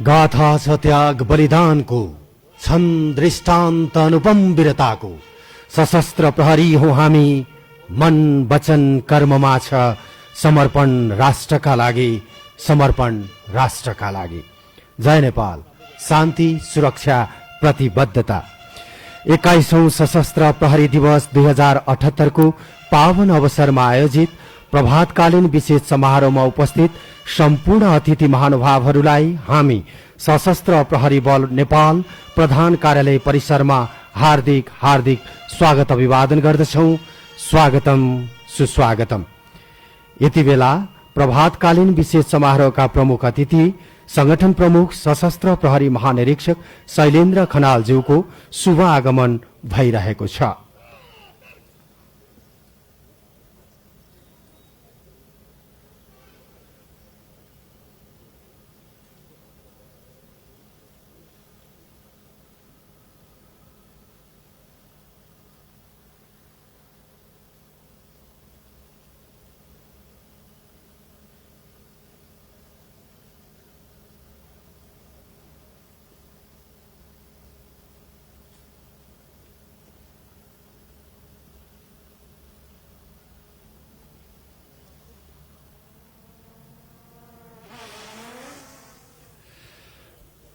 गाथा छ त्याग बलिदानको, छन् दृष्टान्त अनुपम वीरताको। सशस्त्र प्रहरी हौ हामी, मन वचन कर्ममा छ समर्पण राष्ट्रका लागि, समर्पण राष्ट्रका लागि। जय नेपाल। शान्ति, सुरक्षा, प्रतिबद्धता। 21औं सशस्त्र प्रहरी दिवस 2078 को पावन अवसरमा आयोजित प्रभातकालीन विशेष समारोहमा उपस्थित सम्पूर्ण अतिथि महानुभावहरूलाई हामी सशस्त्र प्रहरी बल नेपाल प्रधान कार्यालय परिसरमा हार्दिक हार्दिक स्वागत अभिवादन गर्दछौं। स्वागतम, सुस्वागतम। यति बेला प्रभातकालीन विशेष समारोहका प्रमुख अतिथि संगठन प्रमुख सशस्त्र प्रहरी महानिरीक्षक शैलेन्द्र खनालज्यूको शुभ आगमन भइरहेको छ।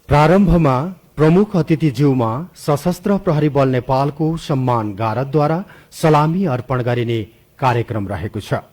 प्रारम्भमा प्रमुख अतिथिज्यूमा सशस्त्र प्रहरी बल नेपालको सम्मान गारदद्वारा सलामी अर्पण गरिने कार्यक्रम रहेको छ।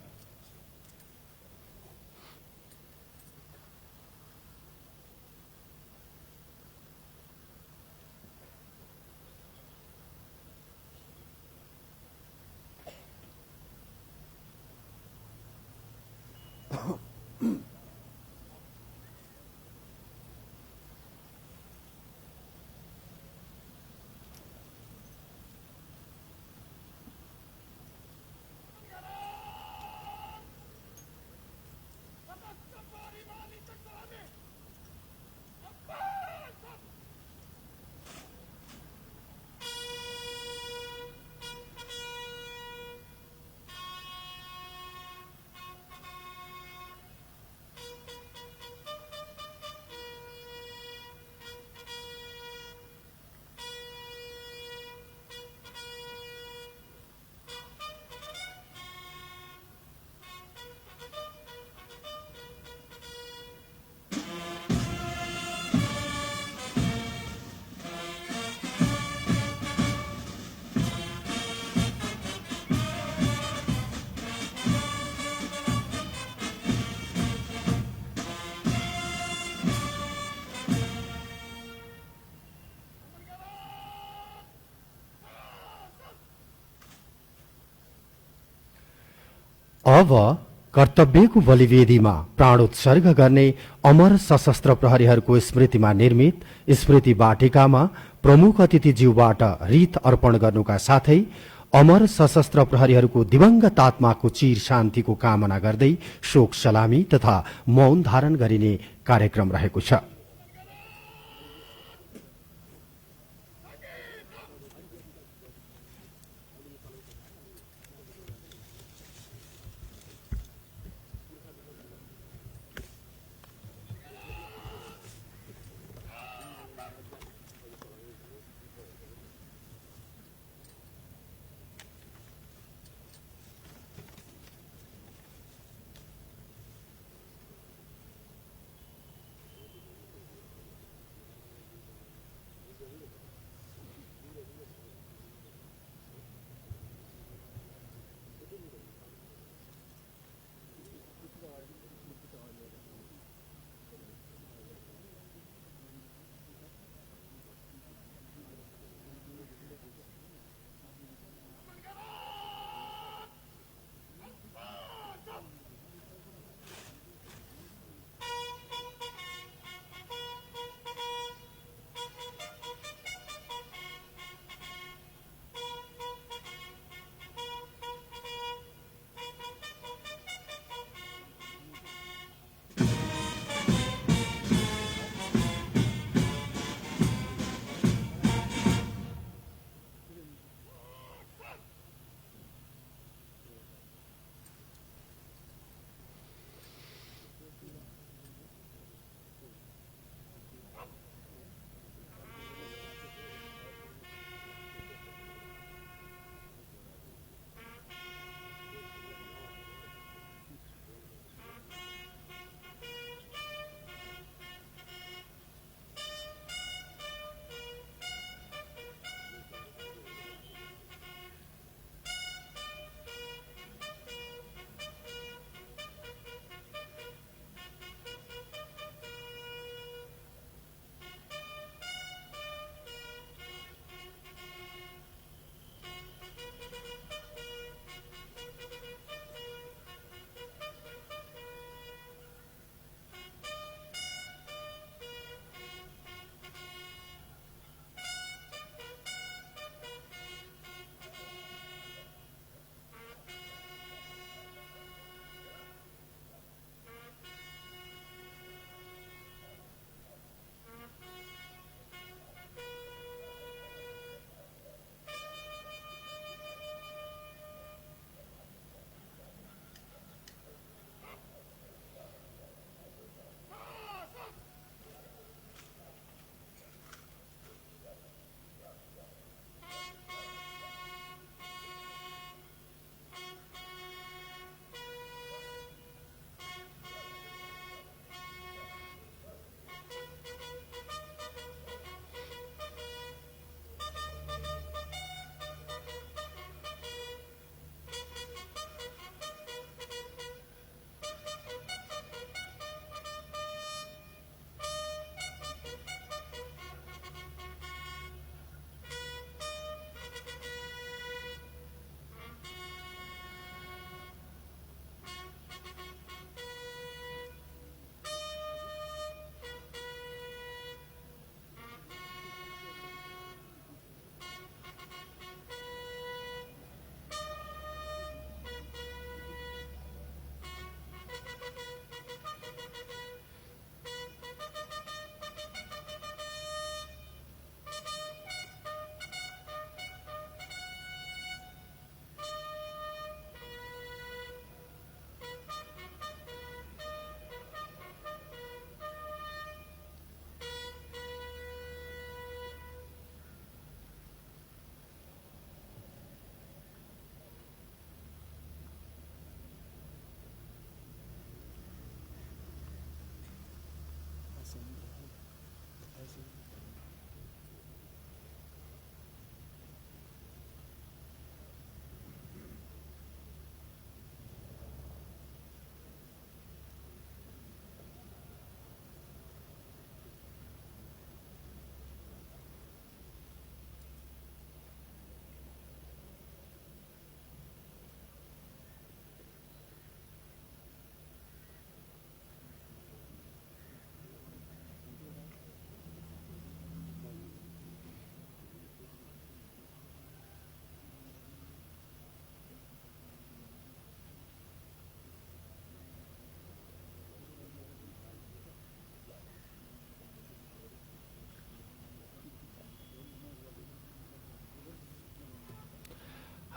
अब कर्तव्यको बलिवेदीमा प्राणोत्सर्ग गर्ने अमर सशस्त्र प्रहरीहरूको स्मृतिमा निर्मित स्मृति वाटिकामा प्रमुख अतिथिज्यूबाट रीत अर्पण गर्नुका साथै अमर सशस्त्र प्रहरीहरूको दिवंगत आत्माको चिर शान्तिको कामना गर्दै शोक सलामी तथा मौन धारण गरिने कार्यक्रम रहेको छ।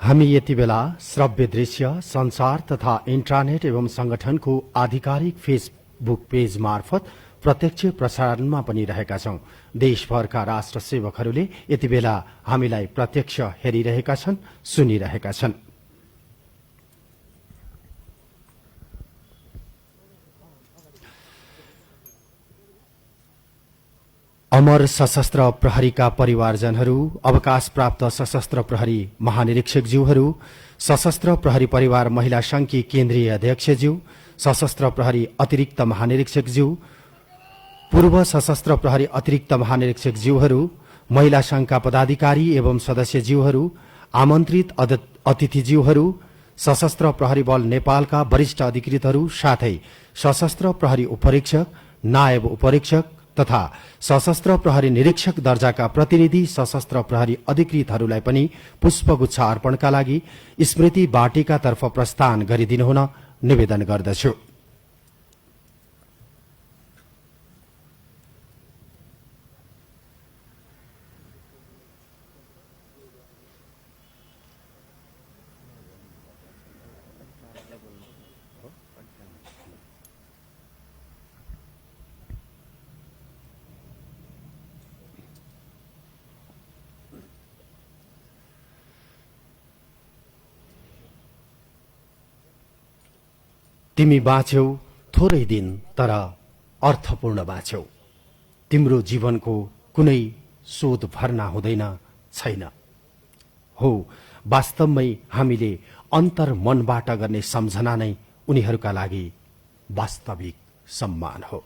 हामी यति बेला श्रव्य दृश्य संसार तथा इन्टरनेट एवं संगठनको आधिकारिक फेसबुक पेज मार्फत प्रत्यक्ष प्रसारणमा पनि रहेका छौं। देशभरका राष्ट्र सेवकहरूले यति बेला हामीलाई प्रत्यक्ष हेरिरहेका छन्, सुनिरहेका छन्। अमर सशस्त्र प्रहरीका परिवारजनहरू, अवकाश प्राप्त सशस्त्र प्रहरी महानिरीक्षकज्यूहरू, सशस्त्र प्रहरी परिवार महिला संघकी केन्द्रीय अध्यक्षज्यू, सशस्त्र प्रहरी अतिरिक्त महानिरीक्षकज्यू, पूर्व सशस्त्र प्रहरी अतिरिक्त महानिरीक्षकज्यूहरू, महिला संघका पदाधिकारी एवं सदस्यज्यूहरू, आमन्त्रित अतिथिज्यूहरू, सशस्त्र प्रहरी बल नेपालका वरिष्ठ अधिकृतहरू साथै सशस्त्र प्रहरी उपरीक्षक, नायब उपरीक्षक तथा सशस्त्र प्रहरी निरीक्षक दर्जाका प्रतिनिधि सशस्त्र प्रहरी अधिकृतहरूलाई पनि पुष्पगुच्छ अर्पणका लागि स्मृति वाटिकातर्फ प्रस्थान गरिदिनुहुन निवेदन गर्दछु। तिमी बाँच्यौ थोरै दिन तर अर्थपूर्ण बाँच्यौ। तिम्रो जीवनको कुनै शोध भर्ना हुँदैन छैन। हो, वास्तवमै हामीले अन्तर्मनबाट गर्ने सम्झना नै उनीहरूका लागि वास्तविक सम्मान हो।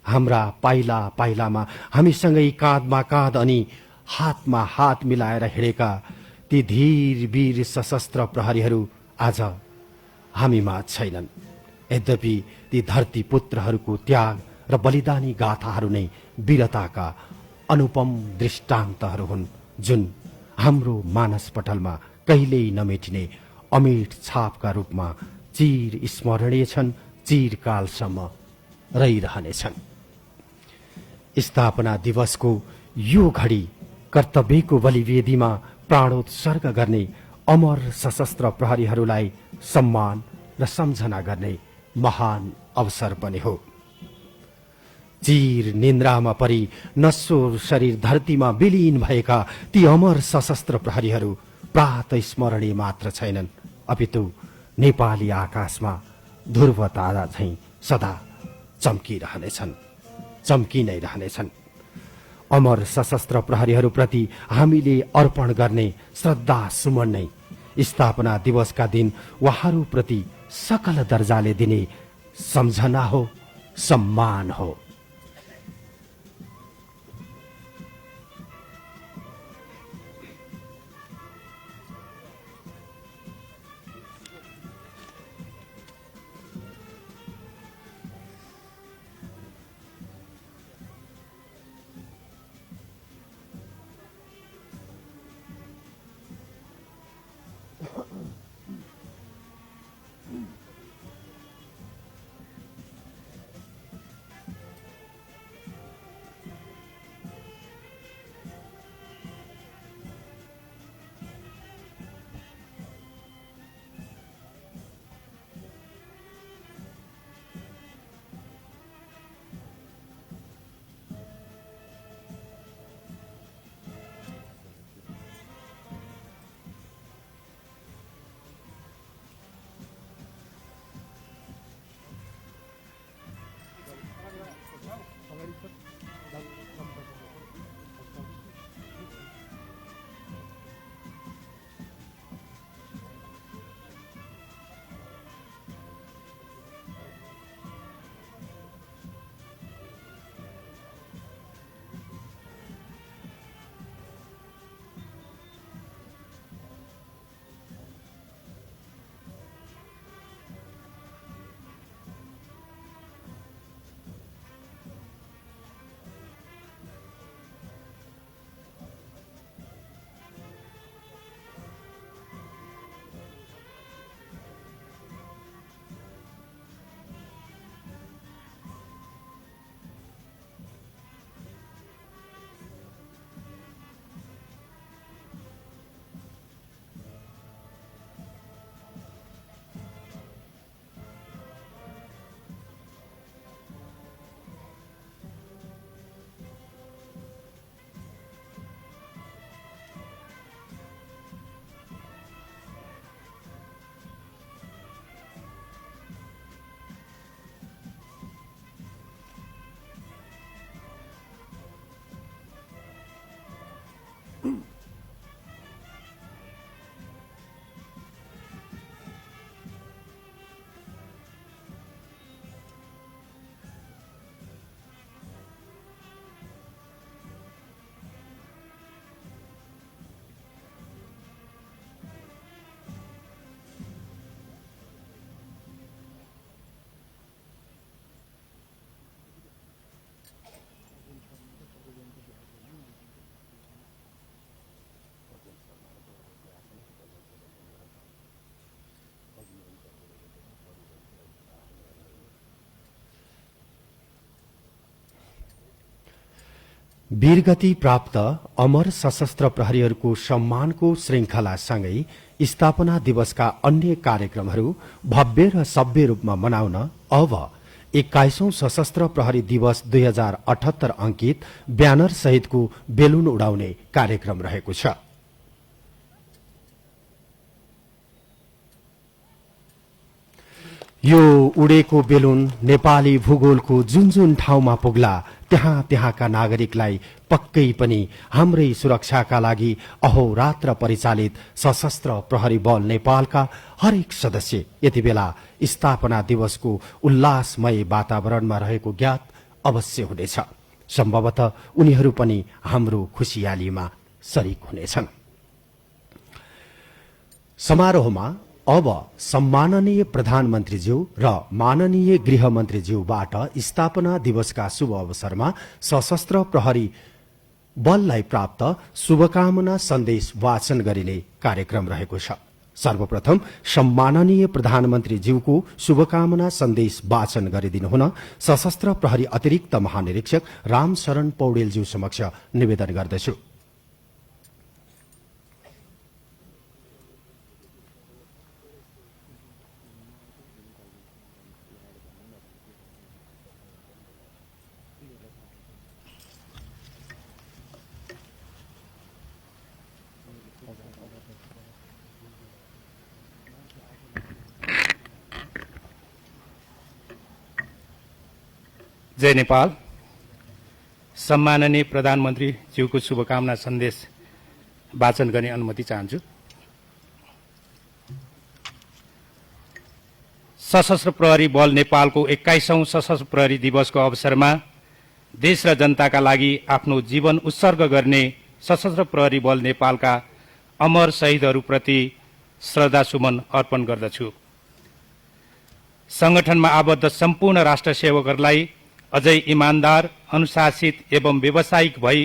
हाम्रा पाइला पाइलामा हामीसँगै काँधमा काँध अनि हातमा हात मिलाएर हिँडेका ती धीर वीर सशस्त्र प्रहरीहरू आज हामीमा छैनन्। यद्यपि ती धरती पुत्रहरूको त्याग र बलिदानी गाथाहरू नै वीरताका अनुपम दृष्टान्तहरू हुन्, जुन हाम्रो मानसपटलमा कहिल्यै नमेटिने अमिट छापका रूपमा चिर स्मरणीय छन्, चिरकालसम्म रहिरहनेछन्। स्थापना दिवसको यो घडी कर्तव्यको बलिवेदीमा प्राणोत्सर्ग गर्ने अमर सशस्त्र प्रहरीहरूलाई सम्मान र सम्झना गर्ने महान अवसर पनि हो। चिर निन्द्रामा परि नश्वर शरीर धरतीमा विलीन भएका ती अमर सशस्त्र प्रहरीहरू प्रात स्मरणीय मात्र छैनन्, अपितु नेपाली आकाशमा ध्रुव तारा झैं सदा चम्किरहनेछन्, चम्कि नै रहनेछन्। अमर सशस्त्र प्रहरीहरूप्रति हामीले अर्पण गर्ने श्रद्धा सुमन नै स्थापना दिवसका दिन उहाँहरूप्रति सकल दर्जाले दिने सम्झना हो, सम्मान हो। वीरगति प्राप्त अमर सशस्त्र प्रहरीहरूको सम्मानको श्रृंखलासँगै स्थापना दिवसका अन्य कार्यक्रमहरू भव्य र सभ्य रूपमा मनाउन अब 21औं सशस्त्र प्रहरी दिवस 2078 अंकित ब्यानर सहितको बेलुन उडाउने कार्यक्रम रहेको छ। यो उडेको बेलुन नेपाली भूगोलको जुन जुन ठाउँमा पुग्ला त्यहाँका नागरिकलाई पक्कै पनि हाम्रै सुरक्षाका लागि अहोरात्र परिचालित सशस्त्र प्रहरी बल नेपालका हरेक सदस्य यति बेला स्थापना दिवसको उल्लासमय वातावरणमा रहेको ज्ञात अवश्य हुनेछ। सम्भवतः उनीहरू पनि हाम्रो खुशियालीमा सरिक हुनेछन्। समारोहमा अब सम्माननीय प्रधानमन्त्रीज्यू र माननीय गृहमन्त्रीज्यूबाट स्थापना दिवसका शुभ अवसरमा सशस्त्र प्रहरी बललाई प्राप्त शुभकामना सन्देश वाचन गरिने कार्यक्रम रहेको छ। सर्वप्रथम सम्माननीय प्रधानमन्त्रीज्यूको शुभकामना सन्देश वाचन गरिदिनुहुन सशस्त्र प्रहरी अतिरिक्त महानिरीक्षक रामशरण पौडेलज्यू समक्ष निवेदन गर्दछु। जय नेपाल। सम्माननीय प्रधानमन्त्री ज्यूको शुभकामना सन्देश वाचन गर्ने अनुमति चाहन्छु। सशस्त्र प्रहरी बल नेपालको 21औं सशस्त्र प्रहरी दिवसको अवसरमा देश र जनताका लागि आफ्नो जीवन उत्सर्ग गर्ने सशस्त्र प्रहरी बल नेपालका अमर शहीदहरूप्रति श्रद्धासुमन अर्पण गर्दछु। संगठनमा आबद्ध सम्पूर्ण राष्ट्र सेवकहरूलाई अझै इमानदार, अनुशासित एवं व्यावसायिक भई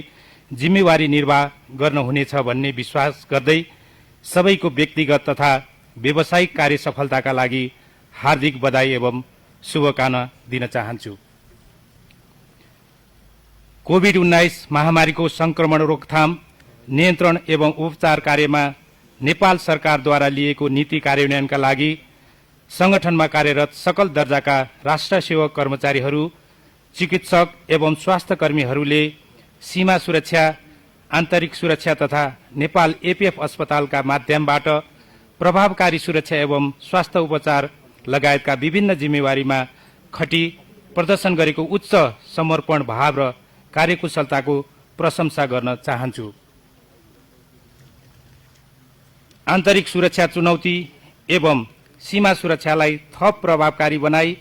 जिम्मेवारी निर्वाह गर्न हुनेछ भन्ने विश्वास गर्दै सबैको व्यक्तिगत तथा व्यावसायिक कार्य सफलताका लागि हार्दिक बधाई एवं शुभकामना दिन चाहन्छु। कोभिड-19 महामारीको संक्रमण रोकथाम, नियन्त्रण एवं उपचार कार्यमा नेपाल सरकारद्वारा लिएको नीति कार्यान्वयनका लागि संगठनमा कार्यरत सकल दर्जाका राष्ट्र सेवक कर्मचारीहरू, चिकित्सक एवं स्वास्थ्य कर्मीहरूले सीमा सुरक्षा, आन्तरिक सुरक्षा तथा नेपाल एपीएफ अस्पतालका माध्यमबाट प्रभावकारी सुरक्षा एवं स्वास्थ्य उपचार लगायतका विभिन्न जिम्मेवारीमा खटी प्रदर्शन गरेको उच्च समर्पण भाव र कार्यकुशलताको प्रशंसा गर्न चाहन्छु। आन्तरिक सुरक्षा चुनौती एवं सीमा सुरक्षालाई थप प्रभावकारी बनाई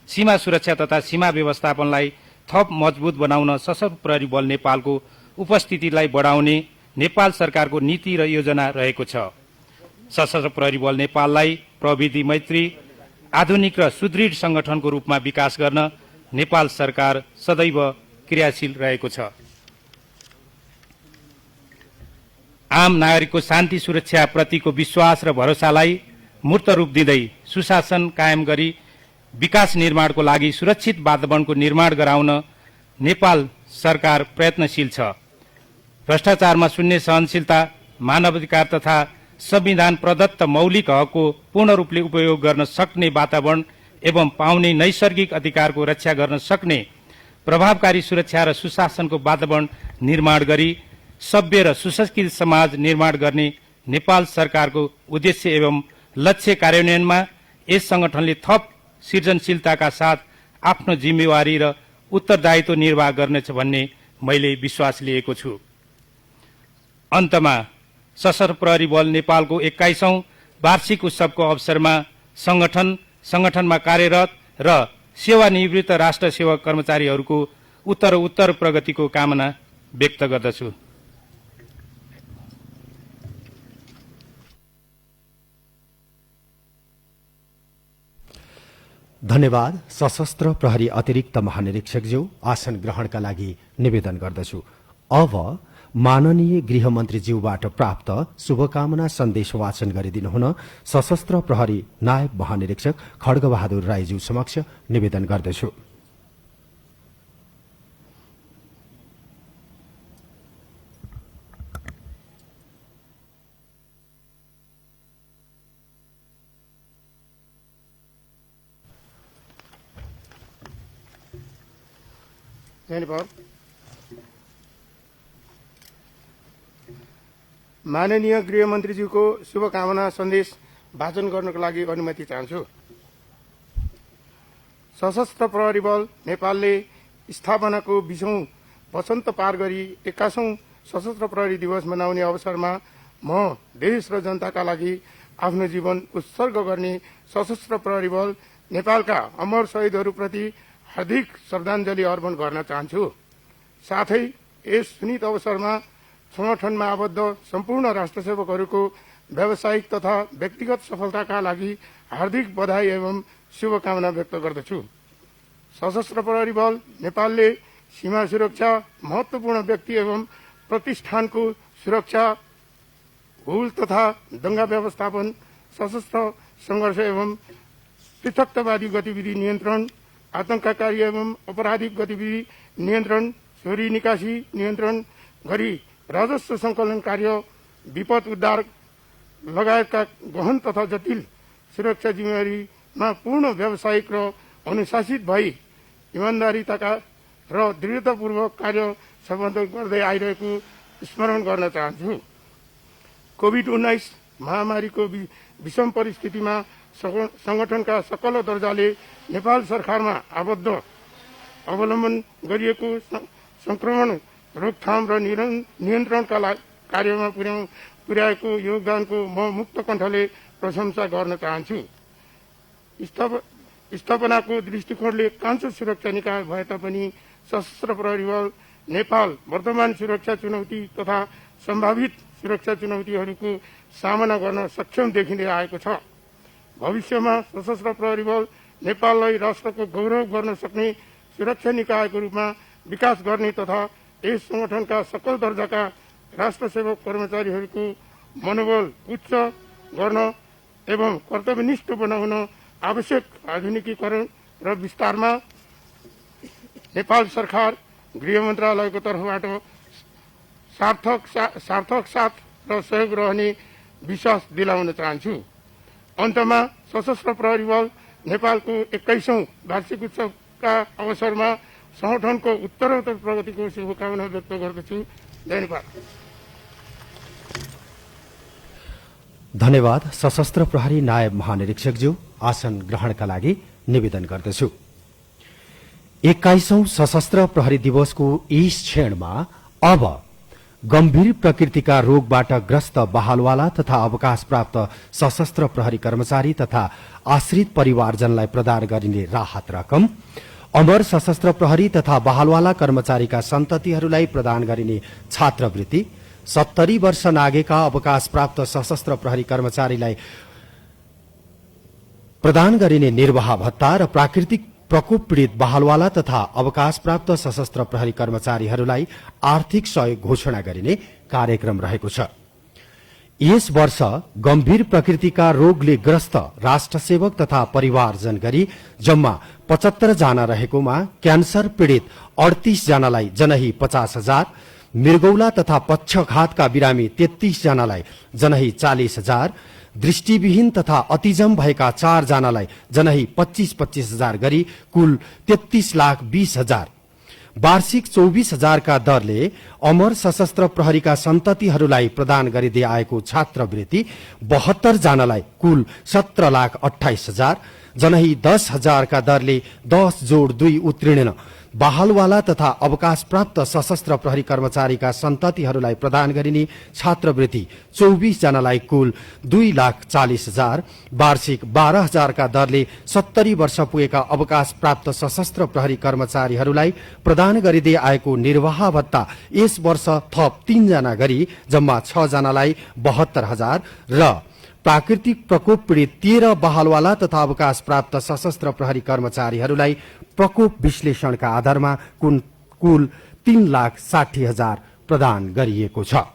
सीमा सुरक्षा तथा सीमा व्यवस्थापनलाई थप मजबुत बनाउन सशस्त्र प्रहरी बल नेपालको उपस्थितिलाई बढाउने नेपाल सरकारको नीति र योजना रहेको छ। सशस्त्र प्रहरी बल नेपाललाई प्रविधि मैत्री, आधुनिक र सुदृढ संगठनको रूपमा विकास गर्न नेपाल सरकार सदैव क्रियाशील रहेको छ। आम नागरिकको शान्ति सुरक्षा प्रतिको विश्वास र भरोसालाई मूर्त रूप दिँदै सुशासन कायम गरी विकास निर्माणको लागि सुरक्षित वातावरणको निर्माण गराउन नेपाल सरकार प्रयत्नशील छ। भ्रष्टाचारमा शून्य सहनशीलता, मानवाधिकार तथा संविधान प्रदत्त मौलिक हकको पूर्ण रूपले उपयोग गर्न सक्ने वातावरण एवं पाउने नैसर्गिक अधिकारको रक्षा गर्न सक्ने प्रभावकारी सुरक्षा र सुशासनको वातावरण निर्माण गरी सभ्य र सुसंस्कृत समाज निर्माण गर्ने नेपाल सरकारको उद्देश्य एवं लक्ष्य कार्यान्वयनमा यस संगठनले थप सृजनशीलताका साथ आफ्नो जिम्मेवारी र उत्तरदायित्व निर्वाह गर्नेछ भन्ने मैले विश्वास लिएको छु। अन्तमा सशस्त्र प्रहरी बल नेपालको 21औं वार्षिक उत्सवको अवसरमा संगठनमा कार्यरत र सेवानिवृत्त राष्ट्र सेवक कर्मचारीहरूको उत्तर प्रगतिको कामना व्यक्त गर्दछु। धन्यवाद। सशस्त्र प्रहरी अतिरिक्त महानिरीक्षकज्यू, आसन ग्रहणका लागि निवेदन गर्दछु। अब माननीय गृहमन्त्रीज्यूबाट प्राप्त शुभकामना सन्देश वाचन गरिदिनुहुन सशस्त्र प्रहरी नायब महानिरीक्षक खड्गबहादुर राईज्यू समक्ष निवेदन गर्दछु। धन्यवाद। माननीय गृहमन्त्रीज्यूको शुभकामना सन्देश वाचन गर्नको लागि अनुमति चाहन्छु। सशस्त्र प्रहरी बल नेपालले स्थापनाको 20औं वसन्त पार गरी 21औं सशस्त्र प्रहरी दिवस मनाउने अवसरमा म देश र जनताका लागि आफ्नो जीवन उत्सर्ग गर्ने सशस्त्र प्रहरी बल नेपालका अमर शहीदहरूप्रति हार्दिक श्रद्धाञ्जली अर्पण गर्न चाहन्छु। साथै यस सुनित अवसरमा संगठनमा आबद्ध सम्पूर्ण राष्ट्रसेवकहरूको व्यावसायिक तथा व्यक्तिगत सफलताका लागि हार्दिक बधाई एवं शुभकामना व्यक्त गर्दछु। सशस्त्र प्रहरी बल नेपालले सीमा सुरक्षा, महत्वपूर्ण व्यक्ति एवं प्रतिष्ठानको सुरक्षा, भूल तथा दंगा व्यवस्थापन, सशस्त्र संघर्ष एवं पृथकतावादी गतिविधि नियन्त्रण, आतंककारी एवं अपराधिक गतिविधि नियन्त्रण, चोरी निकासी नियन्त्रण गरी राजस्व संकलन कार्य, विपद उद्धार लगायतका गहन तथा जटिल सुरक्षा जिम्मेवारीमा पूर्ण व्यावसायिक र अनुशासित भई इमान्दारिताका र दृढतापूर्वक कार्य सम्पादन गर्दै आइरहेको स्मरण गर्न चाहन्छु। कोभिड-19 महामारीको विषम परिस्थितिमा संगठनका सकल दर्जाले नेपाल सरकारमा आबद्ध अवलम्बन गरिएको संक्रमण रोकथाम र नियन्त्रणका कार्यमा पुर्याएको योगदानको म मुक्त कण्ठले प्रशंसा गर्न चाहन्छु। स्थापनाको दृष्टिकोणले कान्छो सुरक्षा निकाय भए तापनि सशस्त्र प्रहरी बल नेपाल वर्तमान सुरक्षा चुनौती तथा सम्भावित सुरक्षा चुनौतीहरूको सामना गर्न सक्षम देखिँदै आएको छ। भविष्यमा सशस्त्र प्रहरी बल नेपाललाई राष्ट्रको गौरव गर्न सक्ने सुरक्षा निकायको रूपमा विकास गर्ने तथा यस संगठनका सकल दर्जाका राष्ट्रसेवक कर्मचारीहरूको मनोबल उच्च गर्न एवं कर्तव्यनिष्ठ बनाउन आवश्यक आधुनिकीकरण र विस्तारमा नेपाल सरकार गृह मन्त्रालयको तर्फबाट सार्थक साथ र सहयोग रहने विश्वास दिलाउन चाहन्छु। अन्तमा सशस्त्र प्रहरी बल नेपालको 21औं वार्षिक उत्सवका अवसरमा संगठनको उत्तरोत्तर प्रगतिको शुभकामना व्यक्त गर्दछु। धन्यवाद। धन्यवाद। सशस्त्र प्रहरी नायब महानिरीक्षकज्यू, आसन ग्रहणका लागि निवेदन गर्दछु। 21औं सशस्त्र प्रहरी दिवसको यस क्षणमा अब गम्भीर प्रकृतिका रोगबाट ग्रस्त बहालवाला तथा अवकाश प्राप्त सशस्त्र प्रहरी कर्मचारी तथा आश्रित परिवारजनलाई प्रदान गरिने राहत रकम, अमर सशस्त्र प्रहरी तथा बहालवाला कर्मचारीका सन्ततिहरूलाई प्रदान गरिने छात्रवृत्ति, 70 वर्ष नागेका अवकाश प्राप्त सशस्त्र प्रहरी कर्मचारीलाई प्रदान गरिने निर्वाह भत्ता र प्राकृतिक प्रकोप पीड़ित बहालवाला तथा अवकाश प्राप्त सशस्त्र प्रहरी कर्मचारीहरूलाई आर्थिक सहयोग घोषणा गरिने कार्यक्रम रहेको छ। यस वर्ष गम्भीर प्रकृतिका रोगले ग्रस्त राष्ट्रसेवक तथा परिवारजन गरी जम्मा 75 जना रहेकोमा क्यान्सर पीड़ित 38 जनालाई जनही 50,000, मृगौला तथा पक्षघातका बिरामी 33 जनालाई जनही 40,000, दृष्टिविहीन तथा अतिजम भएका 4 जनालाई जनही 25,000 गरी कुल 33,20,000, वार्षिक 24,000 का दरले अमर सशस्त्र प्रहरीका सन्ततिहरूलाई प्रदान गरिँदै आएको छात्रवृत्ति 72 जनालाई कुल 17,28,000, जनही 10,000 का दरले 10 जोड 2 उत्तीर्ण बहालवाला तथा अवकाश प्राप्त सशस्त्र प्रहरी कर्मचारीका सन्ततिहरूलाई प्रदान गरिने छात्रवृत्ति 24 जनालाई कुल 2,40,000, वार्षिक 12,000 का दरले 70 वर्ष पुगेका अवकाश प्राप्त सशस्त्र प्रहरी कर्मचारीहरूलाई प्रदान गरिँदै आएको निर्वाह भत्ता यस वर्ष थप 3 जना गरी जम्मा 6 जनालाई 72,000 र प्राकृतिक प्रकोप पीड़ित 13 बहालवाला तथा अवकाश प्राप्त सशस्त्र प्रहरी कर्मचारीहरूलाई प्रकोप विश्लेषणका आधारमा कुल 3,60,000 प्रदान गरिएको छ।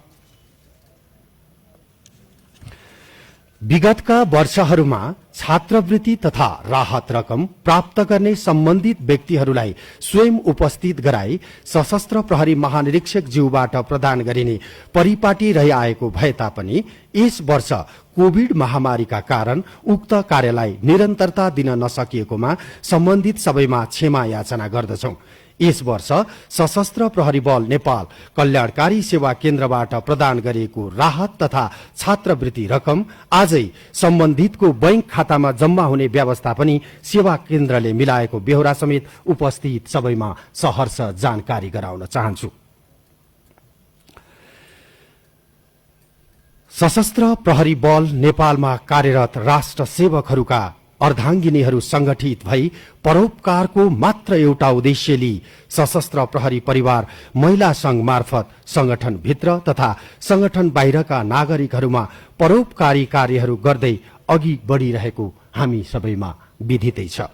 विगतका वर्षहरूमा छात्रवृत्ति तथा राहत रकम प्राप्त गर्ने सम्बन्धित व्यक्तिहरूलाई स्वयं उपस्थित गराई सशस्त्र प्रहरी महानिरीक्षक ज्यूबाट प्रदान गरिने परिपाटी रहिआएको भए तापनि यस वर्ष कोभिड महामारीका कारण उक्त कार्यलाई निरन्तरता दिन नसकिएकोमा सम्बन्धित सबैमा क्षमा याचना गर्दछौं। यस वर्ष सशस्त्र प्रहरी बल नेपाल कल्याणकारी सेवा केन्द्रबाट प्रदान गरिएको राहत तथा छात्रवृत्ति रकम आजै सम्बन्धितको बैंक खातामा जम्मा हुने व्यवस्था पनि सेवा केन्द्रले मिलाएको बेहोरा समेत उपस्थित सबैमा सहर्ष जानकारी गराउन चाहन्छु। सशस्त्र प्रहरी बल नेपालमा कार्यरत राष्ट्र सेवकहरूका अर्धांगिनीहरू संगठित भई परोपकारको मात्र एउटा उद्देश्य लिई सशस्त्र प्रहरी परिवार महिला संघ मार्फत संगठन भित्र तथा संगठन बाहिरका नागरिकहरूमा परोपकारी कार्यहरू गर्दै अघि बढ़िरहेको हामी सबैमा विदितै छ।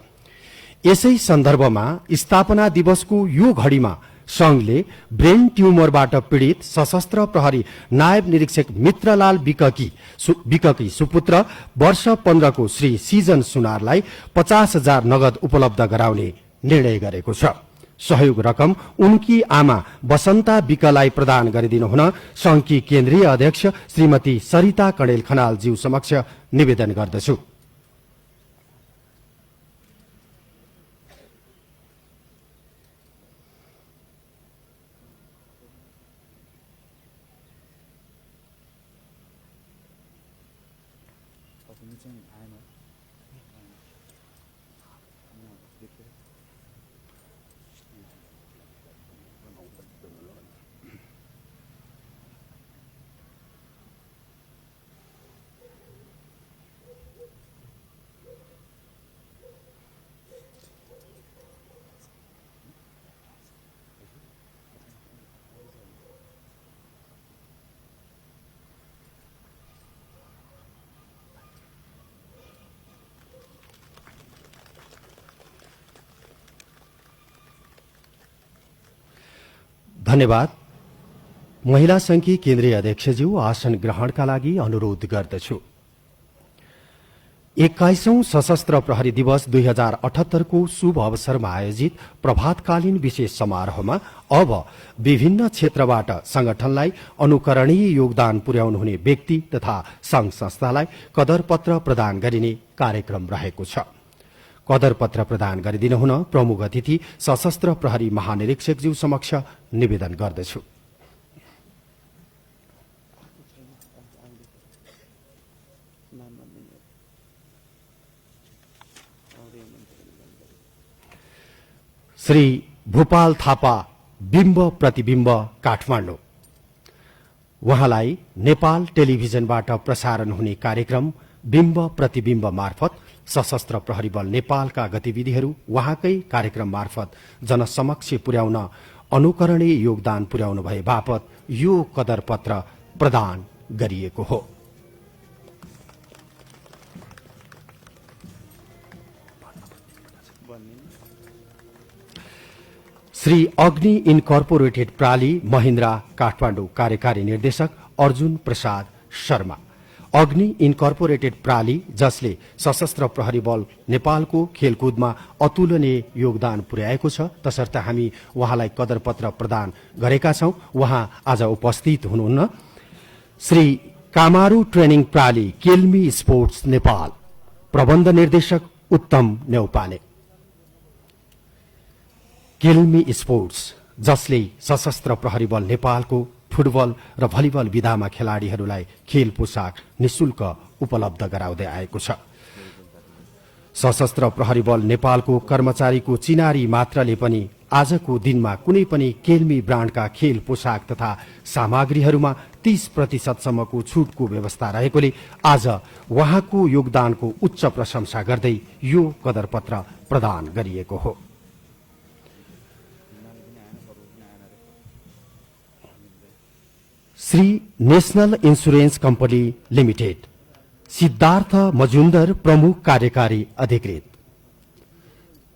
यसै सन्दर्भमा स्थापना दिवसको यो घड़ीमा संघले ब्रेन ट्यूमरबाट पीड़ित सशस्त्र प्रहरी नायब निरीक्षक मित्रलाल विककी सुपुत्र वर्ष 15 को श्री सिजन सुनारलाई 50,000 नगद उपलब्ध गराउने निर्णय गरेको छ। सहयोग रकम उनकी आमा बसन्ता विकलाई प्रदान गरिदिनु हुन संघकी केन्द्रीय अध्यक्ष श्रीमती सरिता कणेल खनाल ज्यू समक्ष निवेदन गर्दछु। धन्यवाद। महिला संघकी केन्द्रीय अध्यक्षज्यू आसन ग्रहणका लागि अनुरोध गर्दछु। 21औं सशस्त्र प्रहरी दिवस 2078 को शुभ अवसरमा आयोजित प्रभातकालीन विशेष समारोहमा अब विभिन्न क्षेत्रबाट संगठनलाई अनुकरणीय योगदान पुर्याउनुहुने व्यक्ति तथा संघ संस्थालाई कदर पत्र प्रदान गरिने कार्यक्रम रहेको छ। कदर पत्र प्रदान गरिदिनु हुन प्रमुख अतिथि सशस्त्र प्रहरी महानिरीक्षकज्यू समक्ष निवेदन गर्दछु। श्री भूपाल थापा, बिम्ब प्रतिबिम्ब, काठमाडौँ। उहाँलाई नेपाल टेलिभिजनबाट प्रसारण हुने कार्यक्रम बिम्ब प्रतिबिम्ब मार्फत सशस्त्र प्रहरी बल नेपालका गतिविधिहरू उहाँकै कार्यक्रम मार्फत जनसमक्ष पुर्याउन अनुकरणीय योगदान पुर्याउनु भए बापत यो कदर पत्र प्रदान गरिएको हो। श्री अग्नि इन्कर्पोरेटेड प्राली महिन्द्रा काठमाडौँ कार्यकारी निर्देशक अर्जुन प्रसाद शर्मा। अग्नि इन्कर्पोरेटेड प्राली जसले सशस्त्र प्रहरी बल नेपालको खेलकुदमा अतुलनीय योगदान पुर्याएको छ, तसर्थ हामी उहाँलाई कदर पत्र प्रदान गरेका छौं। उहाँ आज उपस्थित हुनुहुन्न। श्री कामारू ट्रेनिङ प्राली केल्मी स्पोर्ट्स नेपाल प्रबन्ध निर्देशक उत्तम नेउपाने। केल्मी स्पोर्ट्स जसले सशस्त्र प्रहरी बल नेपालको फुटबल र भलिबल विधामा खेलाड़ीहरूलाई खेल पोसाक निशुल्क उपलब्ध गराउँदै आएको छ। सशस्त्र प्रहरी बल नेपालको कर्मचारीको चिनारी मात्रले पनि आजको दिनमा कुनै पनि केल्मी ब्रान्डका खेल पोशाक तथा सामग्रीहरूमा 30% छुटको व्यवस्था रहेकोले आज उहाँको योगदानको उच्च प्रशंसा गर्दै यो कदरपत्र प्रदान गरिएको हो। Shri national insurance company limited, Siddhartha Majumdar प्रमुख कार्यकारी अधिकृत।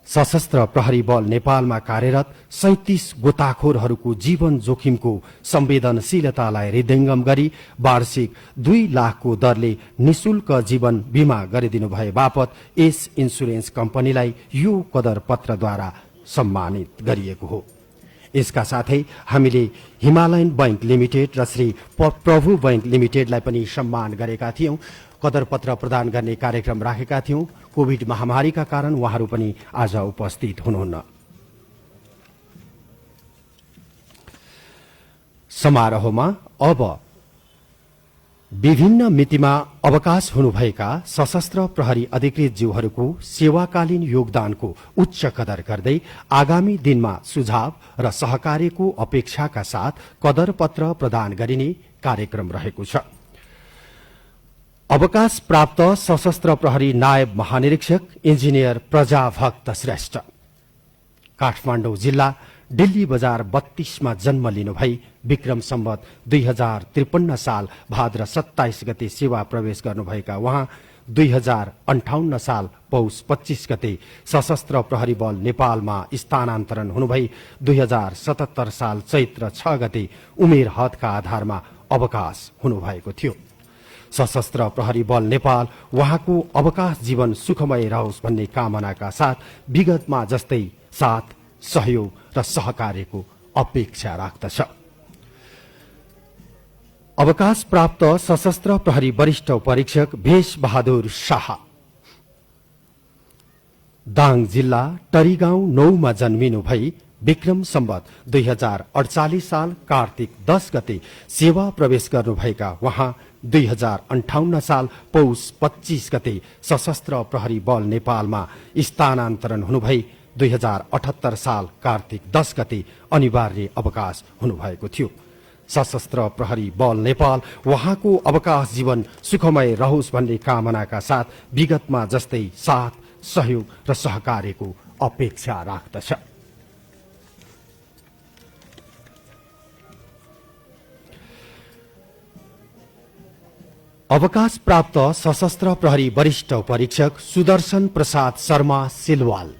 सशस्त्र प्रहरी बल नेपालमा कार्यरत 37 गोताखोरहरूको जीवन जोखिमको संवेदनशीलतालाई हृदयंगम गरी वार्षिक 2 लाखको दरले निशुल्क जीवन बीमा गरिदिनु भए बापत यस इन्सुरेन्स कम्पनीलाई यो कदर पत्रद्वारा सम्मानित गरिएको हो। यसका साथै हामीले हिमालयन बैंक लिमिटेड र श्री प्रभु बैंक लिमिटेडलाई पनि सम्मान गरेका थियौं। कदरपत्र प्रदान गर्ने कार्यक्रम राखेका थियौं। कोभिड महामारीका कारण उहाँहरू पनि आज उपस्थित हुनुहुन्न। समारोहमा अब विभिन्न मितिमा अवकाश हुनुभएका सशस्त्र प्रहरी अधिकृत ज्यूहरूको सेवाकालीन योगदानको उच्च कदर गर्दै आगामी दिनमा सुझाव र सहकार्यको अपेक्षाका साथ कदर पत्र प्रदान गरिने कार्यक्रम रहेको छ। अवकाश प्राप्त सशस्त्र प्रहरी नायब महानिरीक्षक इन्जिनियर प्रजाभक्त श्रेष्ठ, काठमाडौँ जिल्ला दिल्ली बजार 32 मा जन्म लिनुभई विक्रम सम्वत 2053 साल भाद्र 27 गते सेवा प्रवेश गर्नुभएका उहाँ 2058 साल पौष 25 गते सशस्त्र प्रहरी बल नेपालमा स्थानान्तरण हुनुभई 2077 साल चैत्र 6 गते उमेर हदका आधारमा अवकाश हुनुभएको थियो। सशस्त्र प्रहरी बल नेपाल उहाँको अवकाश जीवन सुखमय रहोस् भन्ने कामनाका साथ विगतमा जस्तै साथ सहयोग र सहकार्यको अपेक्षा राख्दछ। अवकाश प्राप्त सशस्त्र प्रहरी वरिष्ठ परीक्षक भेष बहादुर शाह, दाङ जिल्ला टरीगाउँ 9 मा जन्मिनु भई विक्रम सम्वत 2048 साल कार्तिक 10 गते सेवा प्रवेश गर्नुभएका उहाँ 2058 साल पौष 25 गते सशस्त्र प्रहरी बल नेपालमा स्थानान्तरण हुनुभई 2078 साल कार्तिक 10 गते अनिवार्य अवकाश हुनुभएको थियो। सशस्त्र प्रहरी बल नेपाल उहाँको अवकाश जीवन सुखमय रहोस् भन्ने कामनाका साथ विगतमा जस्तै साथ सहयोग र सहकार्यको अपेक्षा राख्दछ। अवकाश प्राप्त सशस्त्र प्रहरी वरिष्ठ परीक्षक सुदर्शन प्रसाद शर्मा सिलवाल,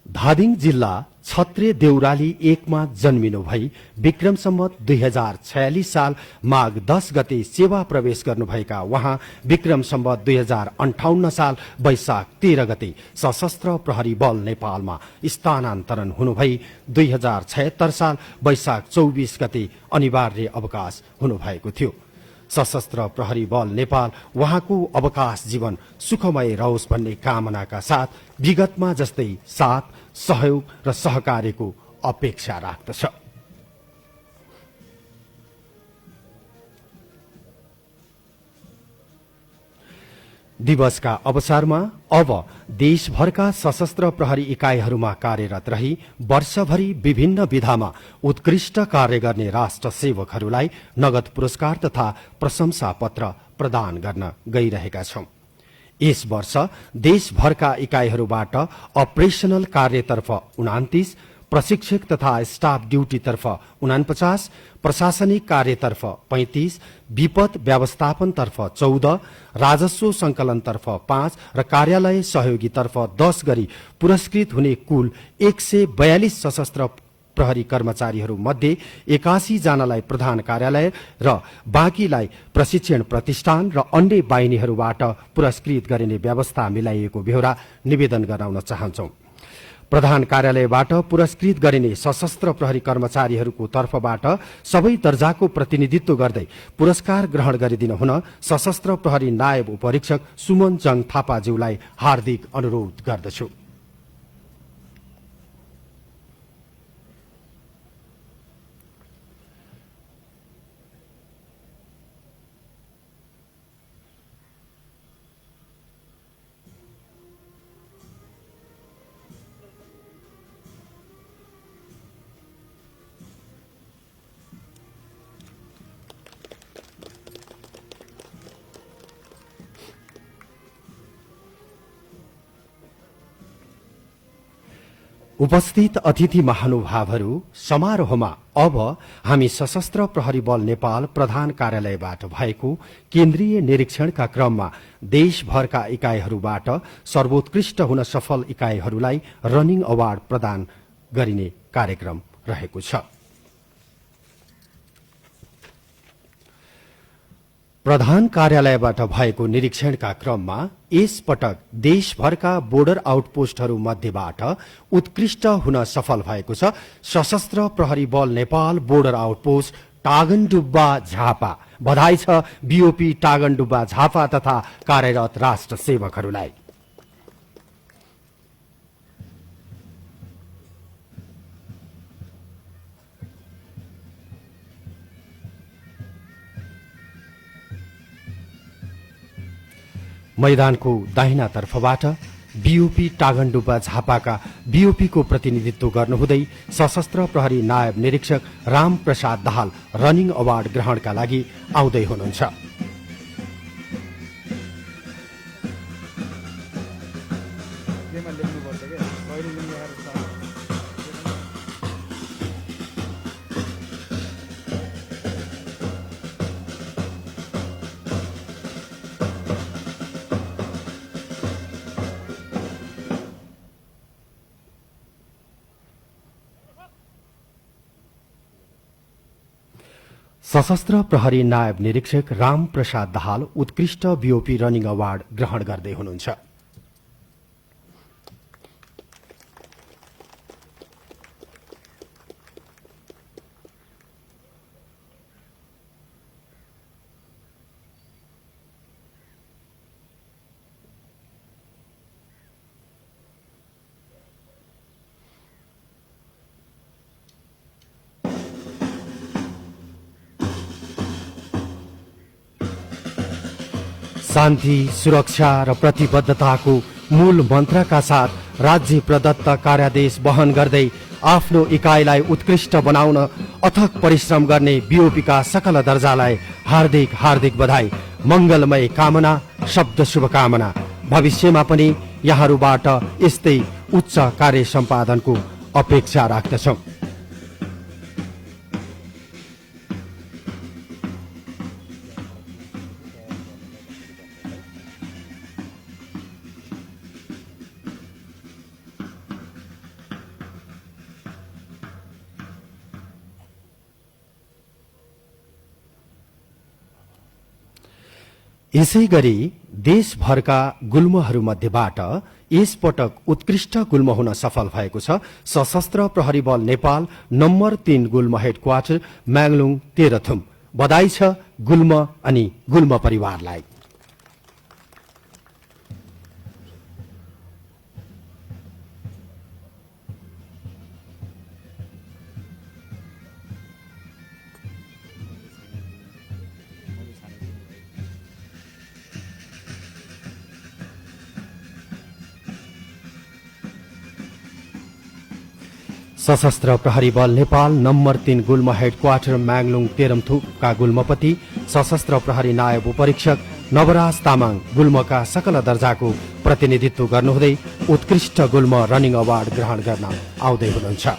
धादिङ जिल्ला छत्रे देउराली 1 मा जन्मिनु भई विक्रम सम्वत 2046 साल माघ 10 गते सेवा प्रवेश गर्नुभएका उहाँ विक्रम सम्वत 2058 साल वैशाख 13 गते सशस्त्र प्रहरी बल नेपालमा स्थानान्तरण हुनुभई 2076 साल वैशाख 24 गते अनिवार्य अवकाश हुनुभएको थियो। सशस्त्र प्रहरी बल नेपाल उहाँको अवकाश जीवन सुखमय रहोस् भन्ने कामनाका साथ विगतमा जस्तै साथ सहयोग र सहकार्यको अपेक्षा राख्दछ। दिवसका अवसरमा अब देशभरका सशस्त्र प्रहरी इकाइहरूमा कार्यरत रही वर्षभरि विभिन्न विधामा उत्कृष्ट कार्य गर्ने राष्ट्र सेवकहरूलाई नगद पुरस्कार तथा प्रशंसा पत्र प्रदान गर्न गइरहेका छौं। यस वर्ष देशभरका इकाइहरूबाट अपरेशनल कार्यतर्फ 29, प्रशिक्षक तथा स्टाफ ड्यूटीतर्फ 49, प्रशासनिक कार्यतर्फ 35, विपद व्यवस्थापनतर्फ 14, राजस्व संकलनतर्फ 5 र कार्यालय सहयोगीतर्फ 10 गरी पुरस्कृत हुने कुल 142 सशस्त्र प्रहरी कर्मचारीहरू मध्ये 81 जनालाई प्रधान कार्यालय र बाँकीलाई प्रशिक्षण प्रतिष्ठान र अन्य बाहिनीहरूबाट पुरस्कृत गरिने व्यवस्था मिलाइएको बेहोरा निवेदन गराउन चाहन्छौं। प्रधान कार्यालयबाट पुरस्कृत गरिने सशस्त्र प्रहरी कर्मचारीहरूको तर्फबाट सबै दर्जाको प्रतिनिधित्व गर्दै पुरस्कार ग्रहण गरिदिन हुन सशस्त्र प्रहरी नायब उपरीक्षक सुमन जङ थापाज्यूलाई हार्दिक अनुरोध गर्दछु। उपस्थित अतिथि महानुभावहरू, समारोहमा अब हामी सशस्त्र प्रहरी बल नेपाल प्रधान कार्यालयबाट भएको केन्द्रीय निरीक्षणका क्रममा देशभरका इकाइहरूबाट सर्वोत्कृष्ट हुन सफल इकाइहरूलाई रनिङ अवार्ड प्रदान गरिने कार्यक्रम रहेको छ। प्रधान कार्यालयबाट भएको निरीक्षणका क्रममा यस पटक देशभरका बोर्डर आउटपोस्टहरू मध्येबाट उत्कृष्ट हुन सफल भएको छ सशस्त्र प्रहरी बल नेपाल बोर्डर आउटपोस्ट टागनडुब्बा झापा। बधाई छ बीओपी टागनडुब्बा झापा तथा कार्यरत राष्ट्र सेवकहरूलाई। मैदानको दाहिना तर्फबाट बीओपी टागनडुब्बा झापाका बीओपी को प्रतिनिधित्व गर्नुहुँदै सशस्त्र प्रहरी नायब निरीक्षक राम प्रसाद दाहाल रनिङ अवार्ड ग्रहणका लागि आउँदै हुनुहुन्छ। सशस्त्र प्रहरी नायब निरीक्षक राम प्रसाद दाहाल उत्कृष्ट बीओपी रनिङ अवार्ड ग्रहण गर्दै हुनुहुन्छ। शान्ति, सुरक्षा र प्रतिबद्धताको मूल मन्त्रका साथ राज्य प्रदत्त कार्यादेश वहन गर्दै आफ्नो इकाइलाई उत्कृष्ट बनाउन अथक परिश्रम गर्ने बीओपीका सकल दर्जालाई हार्दिक हार्दिक बधाई, मंगलमय कामना, शब्द शुभकामना। भविष्यमा पनि यहाँहरूबाट यस्तै उच्च कार्य सम्पादनको अपेक्षा राख्दछौं। यसैगरी देशभरका गुल्महरूमध्येबाट यस पटक उत्कृष्ट गुल्म हुन सफल भएको छ सशस्त्र प्रहरी बल नेपाल नम्बर 3 गुल्म हेडक्वार्टर म्याङलुङ तेह्रथुम। बधाई छ गुल्म अनि गुल्म परिवारलाई। सशस्त्र प्रहरी बल नेपाल नम्बर 3 गुल्म हेडक्वार्टर म्याङलुङ तेह्रथुमका गुल्मपति सशस्त्र प्रहरी नायब उपरीक्षक नवराज तामाङ गुल्मका सकल दर्जाको प्रतिनिधित्व गर्नुहुँदै उत्कृष्ट गुल्म रनिङ अवार्ड ग्रहण गर्न आउँदै हुनुहुन्छ।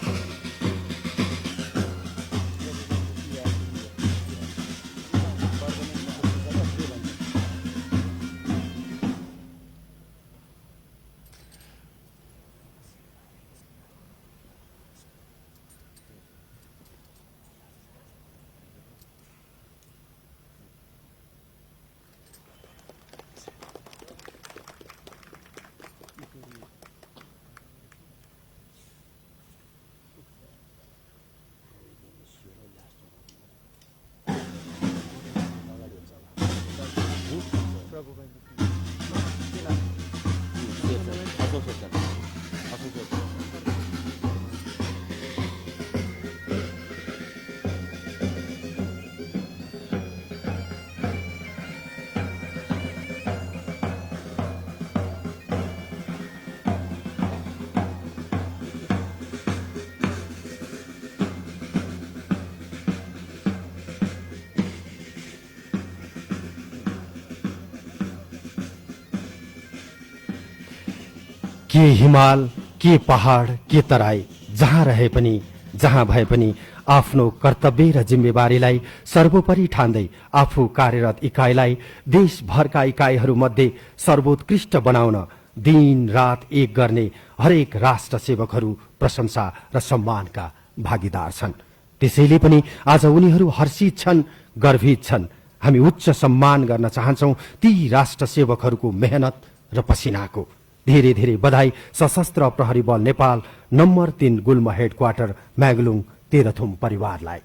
के हिमाल के पहाड के तराई, जहाँ रहे पनि जहाँ भए पनि आफ्नो कर्तव्य र जिम्मेवारीलाई सर्वोपरि ठान्दै आफू कार्यरत इकाइलाई देशभरका इकाइहरूमध्ये सर्वोत्कृष्ट बनाउन दिन रात एक गर्ने हरेक राष्ट्र सेवकहरू प्रशंसा र सम्मानका भागीदार छन्। त्यसैले पनि आज उनीहरू हर्षित छन्, गर्वित छन्। हामी उच्च सम्मान गर्न चाहन्छौ ती राष्ट्र सेवकहरूको मेहनत र पसिनाको। धेरै धेरै बधाई सशस्त्र प्रहरी बल नेपाल नम्बर 3 गुल्म हेडक्वार्टर म्यागलुङ तेह्रथुम परिवारलाई।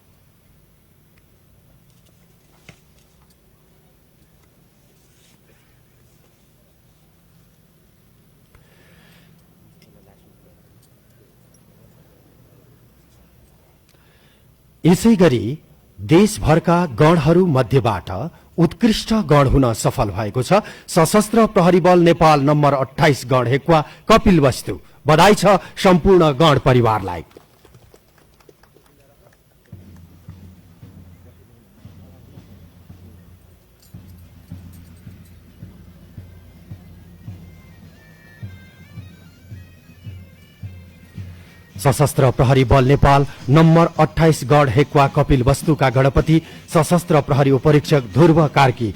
यसैगरी देशभरका गणहरू मध्येबाट उत्कृष्ट गण हुन सफल भएको छ सशस्त्र प्रहरी बल नेपाल नम्बर 28 गण हेक्वा कपिलवस्तु। बधाई छ सम्पूर्ण गण परिवारलाई। सशस्त्र प्रहरी बल नेपाल नम्बर 28 गण हेक्वा कपिल वस्तुका गणपति सशस्त्र प्रहरी उपरीक्षक ध्रुव कार्की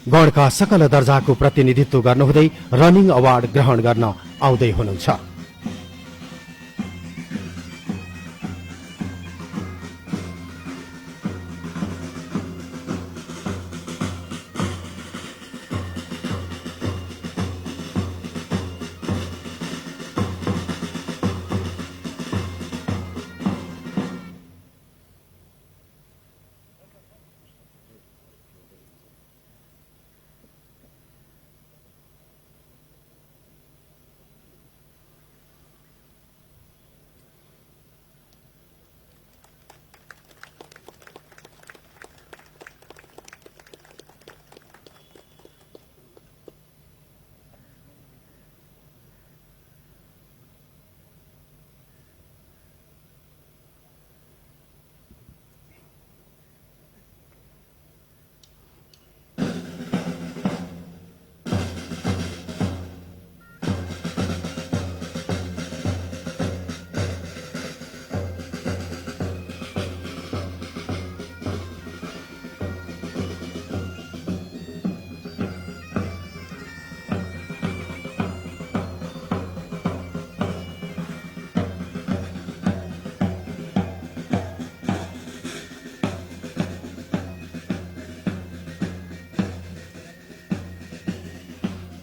गणका सकल दर्जाको प्रतिनिधित्व गर्नुहुँदै रनिङ अवार्ड ग्रहण गर्न आउँदै हुनुहुन्छ।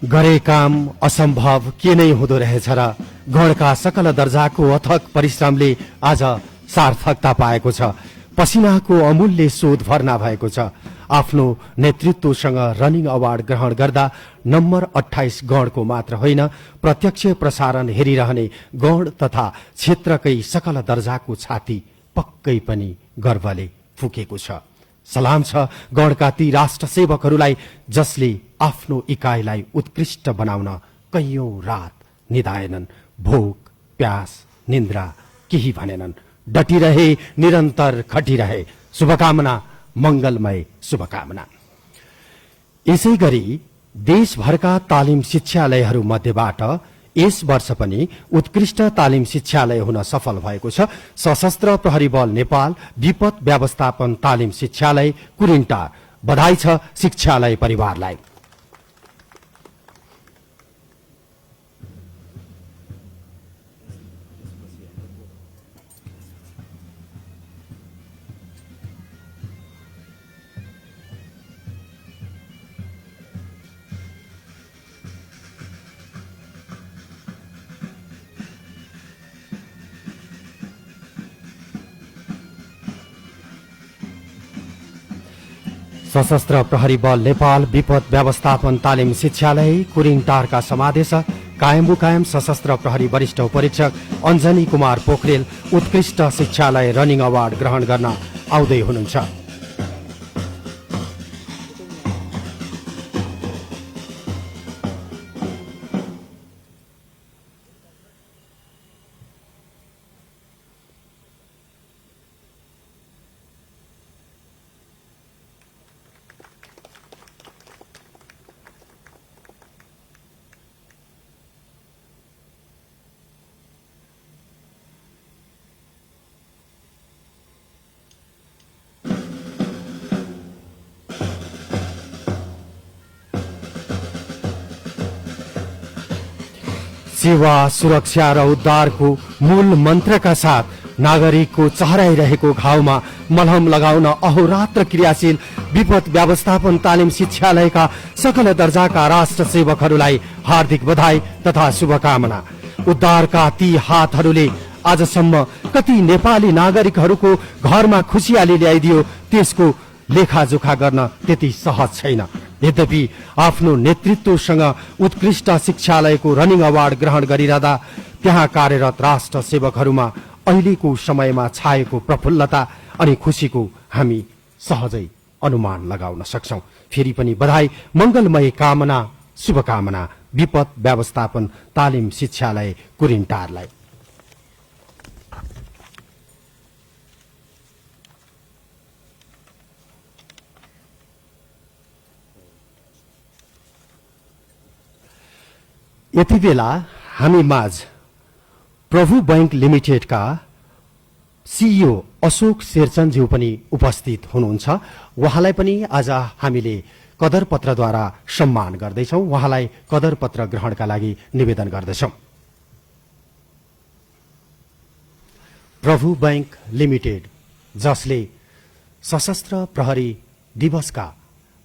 गरे काम असम्भव के नै हुँदो रहेछ र गणका सकल दर्जाको अथक परिश्रमले आज सार्थकता पाएको छ। पसिनाको अमूल्य शोध भर्ना भएको छ। आफ्नो नेतृत्वसँग रनिङ अवार्ड ग्रहण गर्दा नम्बर 28 गणको मात्र होइन प्रत्यक्ष प्रसारण हेरिरहने गण तथा क्षेत्रकै सकल दर्जाको छाती पक्कै पनि गर्वले फुकेको छ। सलाम छ गणका ती राष्ट्र सेवकहरूलाई जसले आफ्नो इकाइलाई उत्कृष्ट बनाउन कैयौं रात निधाएनन्, भोक प्यास निन्द्रा केही भनेनन्, डटिरहे, निरन्तर खटिरहे। शुभकामना, मंगलमय शुभकामना। यसैगरी देशभरका तालिम शिक्षालयहरू मध्येबाट यस वर्ष पनि उत्कृष्ट तालिम शिक्षालय हुन सफल भएको छ सशस्त्र प्रहरी बल नेपाल विपद व्यवस्थापन तालिम शिक्षालय कुरिन्टार। बधाई छ शिक्षालय परिवारलाई। सशस्त्र प्रहरी बल नेपाल विपद व्यवस्थापन तालिम शिक्षालय कुरिन्टारका समादेशक कायम सशस्त्र प्रहरी वरिष्ठ उपरीक्षक अञ्जनी कुमार पोखरेल उत्कृष्ट शिक्षालय रनिङ अवार्ड ग्रहण गर्न आउँदै हुनुहुन्छ। सेवा, सुरक्षा र उद्धारको मूल मन्त्रका साथ नागरिकको चहराइरहेको घाउमा मलहम लगाउन अहोरात्र क्रियाशील विपद व्यवस्थापन तालिम शिक्षालयका सकल दर्जाका राष्ट्र सेवकहरूलाई हार्दिक बधाई तथा शुभकामना। उद्धारका ती हातहरूले आजसम्म कति नेपाली नागरिकहरूको घरमा खुसियाली ल्याइदियो, त्यसको लेखाजोखा गर्न त्यति सहज छैन। यद्यपि आफ्नो नेतृत्वसँग उत्कृष्ट शिक्षालयको रनिङ अवार्ड ग्रहण गरिरहँदा त्यहाँ कार्यरत राष्ट्र सेवकहरूमा अहिलेको समयमा छाएको प्रफुल्लता अनि खुसीको हामी सहजै अनुमान लगाउन सक्छौं। फेरि पनि बधाई, मंगलमय कामना, शुभकामना विपद व्यवस्थापन तालिम शिक्षालय कुरिन्टारलाई। यति बेला हामी माझ प्रभु बैंक लिमिटेडका सीईओ अशोक शेरचनज्यू पनि उपस्थित हुनुहुन्छ। उहाँलाई पनि आज हामीले कदर पत्रद्वारा सम्मान गर्दैछौं। उहाँलाई कदर पत्र ग्रहणका लागि निवेदन गर्दछौं। प्रभु बैंक लिमिटेड, जसले सशस्त्र प्रहरी दिवसका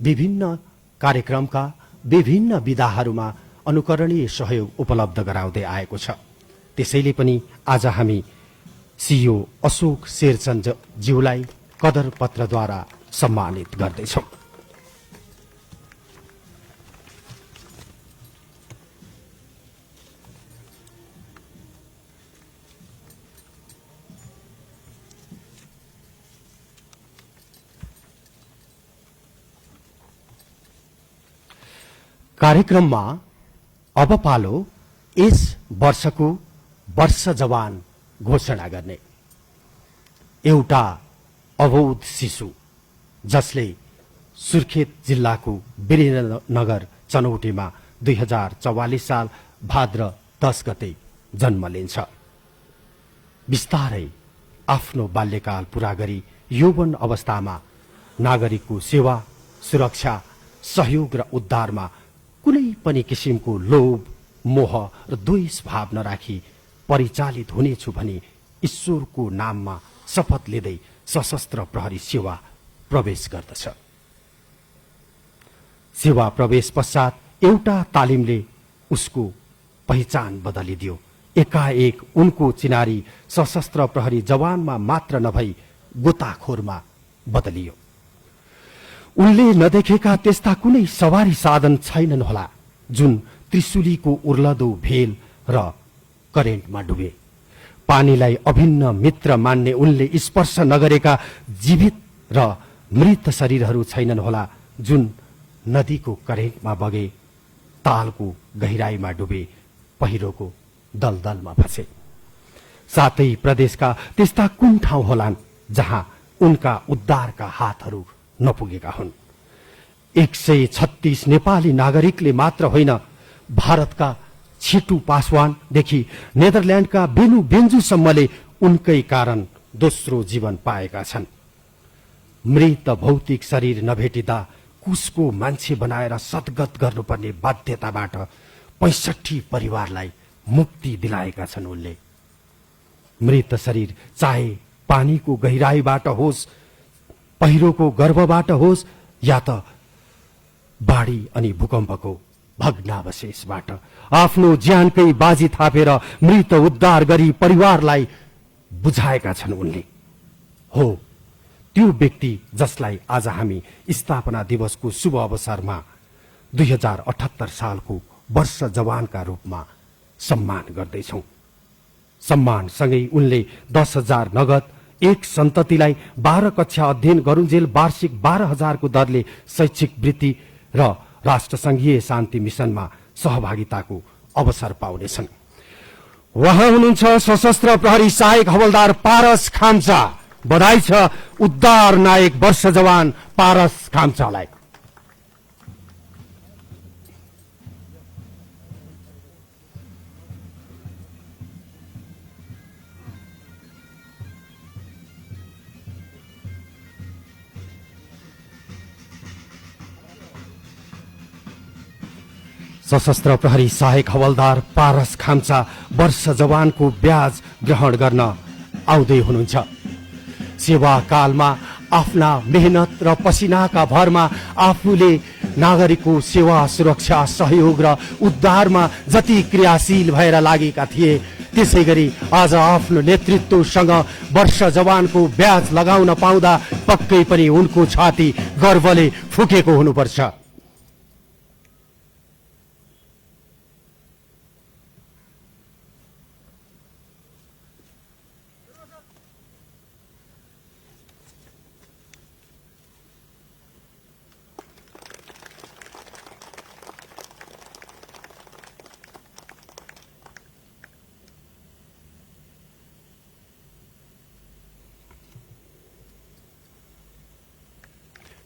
विभिन्न कार्यक्रमका विभिन्न विधाहरूमा अनुकरणीय सहयोग उपलब्ध गराउँदै आएको छ, त्यसैले पनि आज हामी सीईओ अशोक शेरचनज्यूलाई कदर पत्रद्वारा सम्मानित गर्दैछौं। कार्यक्रममा अब पालो यस वर्षको वर्ष जवान घोषणा गर्ने। एउटा अबोध शिशु जसले सुर्खेत जिल्लाको वीरेन्द्रनगर चनौटीमा 2044 साल भाद्र 10 गते जन्म लिन्छ। बिस्तारै आफ्नो बाल्यकाल पूरा गरी यौवन अवस्थामा नागरिकको सेवा, सुरक्षा, सहयोग र उद्धारमा कुनै पनि किसिमको लोभ, मोह र द्वेष भाव नराखी परिचालित हुनेछु भनी ईश्वरको नाममा शपथ लिँदै सशस्त्र प्रहरी सेवा प्रवेश गर्दछ। सेवा प्रवेश पश्चात एउटा तालिमले उसको पहिचान बदलिदियो। एकाएक उनको चिनारी सशस्त्र प्रहरी जवानमा मात्र नभई गोताखोरमा बदलियो। उनले नदेखेका त्यस्ता कुनै सवारी साधन छैनन् होला जुन त्रिशुलीको उर्लदो भेल र करेन्टमा डुबे। पानीलाई अभिन्न मित्र मान्ने उनले स्पर्श नगरेका जीवित र मृत शरीरहरू छैनन् होला जुन नदीको करेन्टमा बगे, तालको गहिराईमा डुबे, पहिरोको दलदलमा फसे। साथै प्रदेशका त्यस्ता कुन ठाउँ होलान् जहाँ उनका उद्धारका हातहरू नपुगेका हुन्। 136 नेपाली नागरिकले मात्र होइन, भारतका छिटु पासवानदेखि नेदरल्याण्डका बेनु बेन्जुसम्मले उनकै कारण दोस्रो जीवन पाएका छन्। मृत भौतिक शरीर नभेटिँदा कुसको मान्छे बनाएर सद्गत गर्नुपर्ने बाध्यताबाट 65 परिवारलाई मुक्ति दिलाएका छन् उनले। मृत शरीर चाहे पानीको गहिराईबाट होस्, पहिरोको गर्भबाट होस्, या त बाढी अनि भूकम्पको भग्नावशेषबाट आफ्नो ज्यानकै बाजी थापेर मृत उद्धार गरी परिवारलाई बुझाएका छन् उनले। हो त्यो व्यक्ति जसलाई आज हामी स्थापना दिवसको शुभ अवसरमा 2078 सालको वर्ष जवानका रूपमा सम्मान गर्दैछौं। सम्मानसँगै उनले 10,000 नगद, एक सन्ततिलाई 12 कक्षा अध्ययन गरुन्जेल वार्षिक 12,000 को दरले शैक्षिक वृत्ति र राष्ट्रसंघीय शान्ति मिशनमा सहभागिताको अवसर पाउनेछन्। उहाँ हुनुहुन्छ सशस्त्र प्रहरी सहायक हवलदार पारस खाम्चा। बधाई छ उद्धार नायक वर्ष जवान पारस खाम्चालाई। सशस्त्र प्रहरी सहायक हवलदार पारस खाम्चा वर्ष जवानको ब्याज ग्रहण गर्न आउँदै हुनुहुन्छ। सेवाकालमा आफ्ना मेहनत र पसिनाका भरमा आफूले नागरिकको सेवा, सुरक्षा, सहयोग र उद्धारमा जति क्रियाशील भएर लागेका थिए, त्यसै गरी आज आफ्नो नेतृत्वसँग वर्ष जवानको ब्याज लगाउन पाउँदा पक्कै पनि उनको छाती गर्वले फुकेको हुनुपर्छ।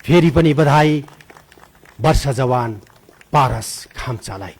फेरि पनि बधाई वर्ष जवान पारस खाम्चालाई।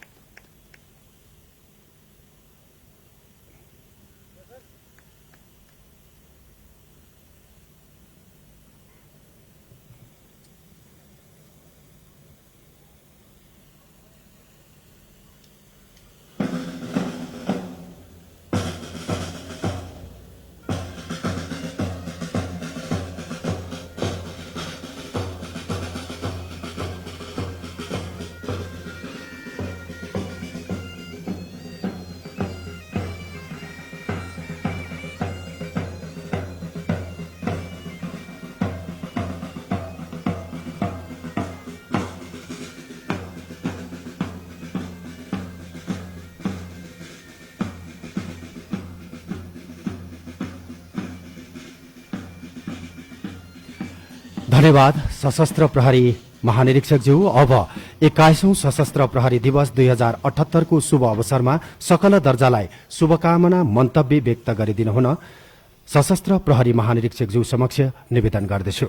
धन्यवाद सशस्त्र प्रहरी महानिरीक्षकज्यू। अब 21औं सशस्त्र प्रहरी दिवस 2078 को शुभ अवसरमा सकल दर्जालाई शुभकामना मन्तव्य व्यक्त गरिदिनु हुन सशस्त्र प्रहरी महानिरीक्षकज्यू समक्ष निवेदन गर्दछु।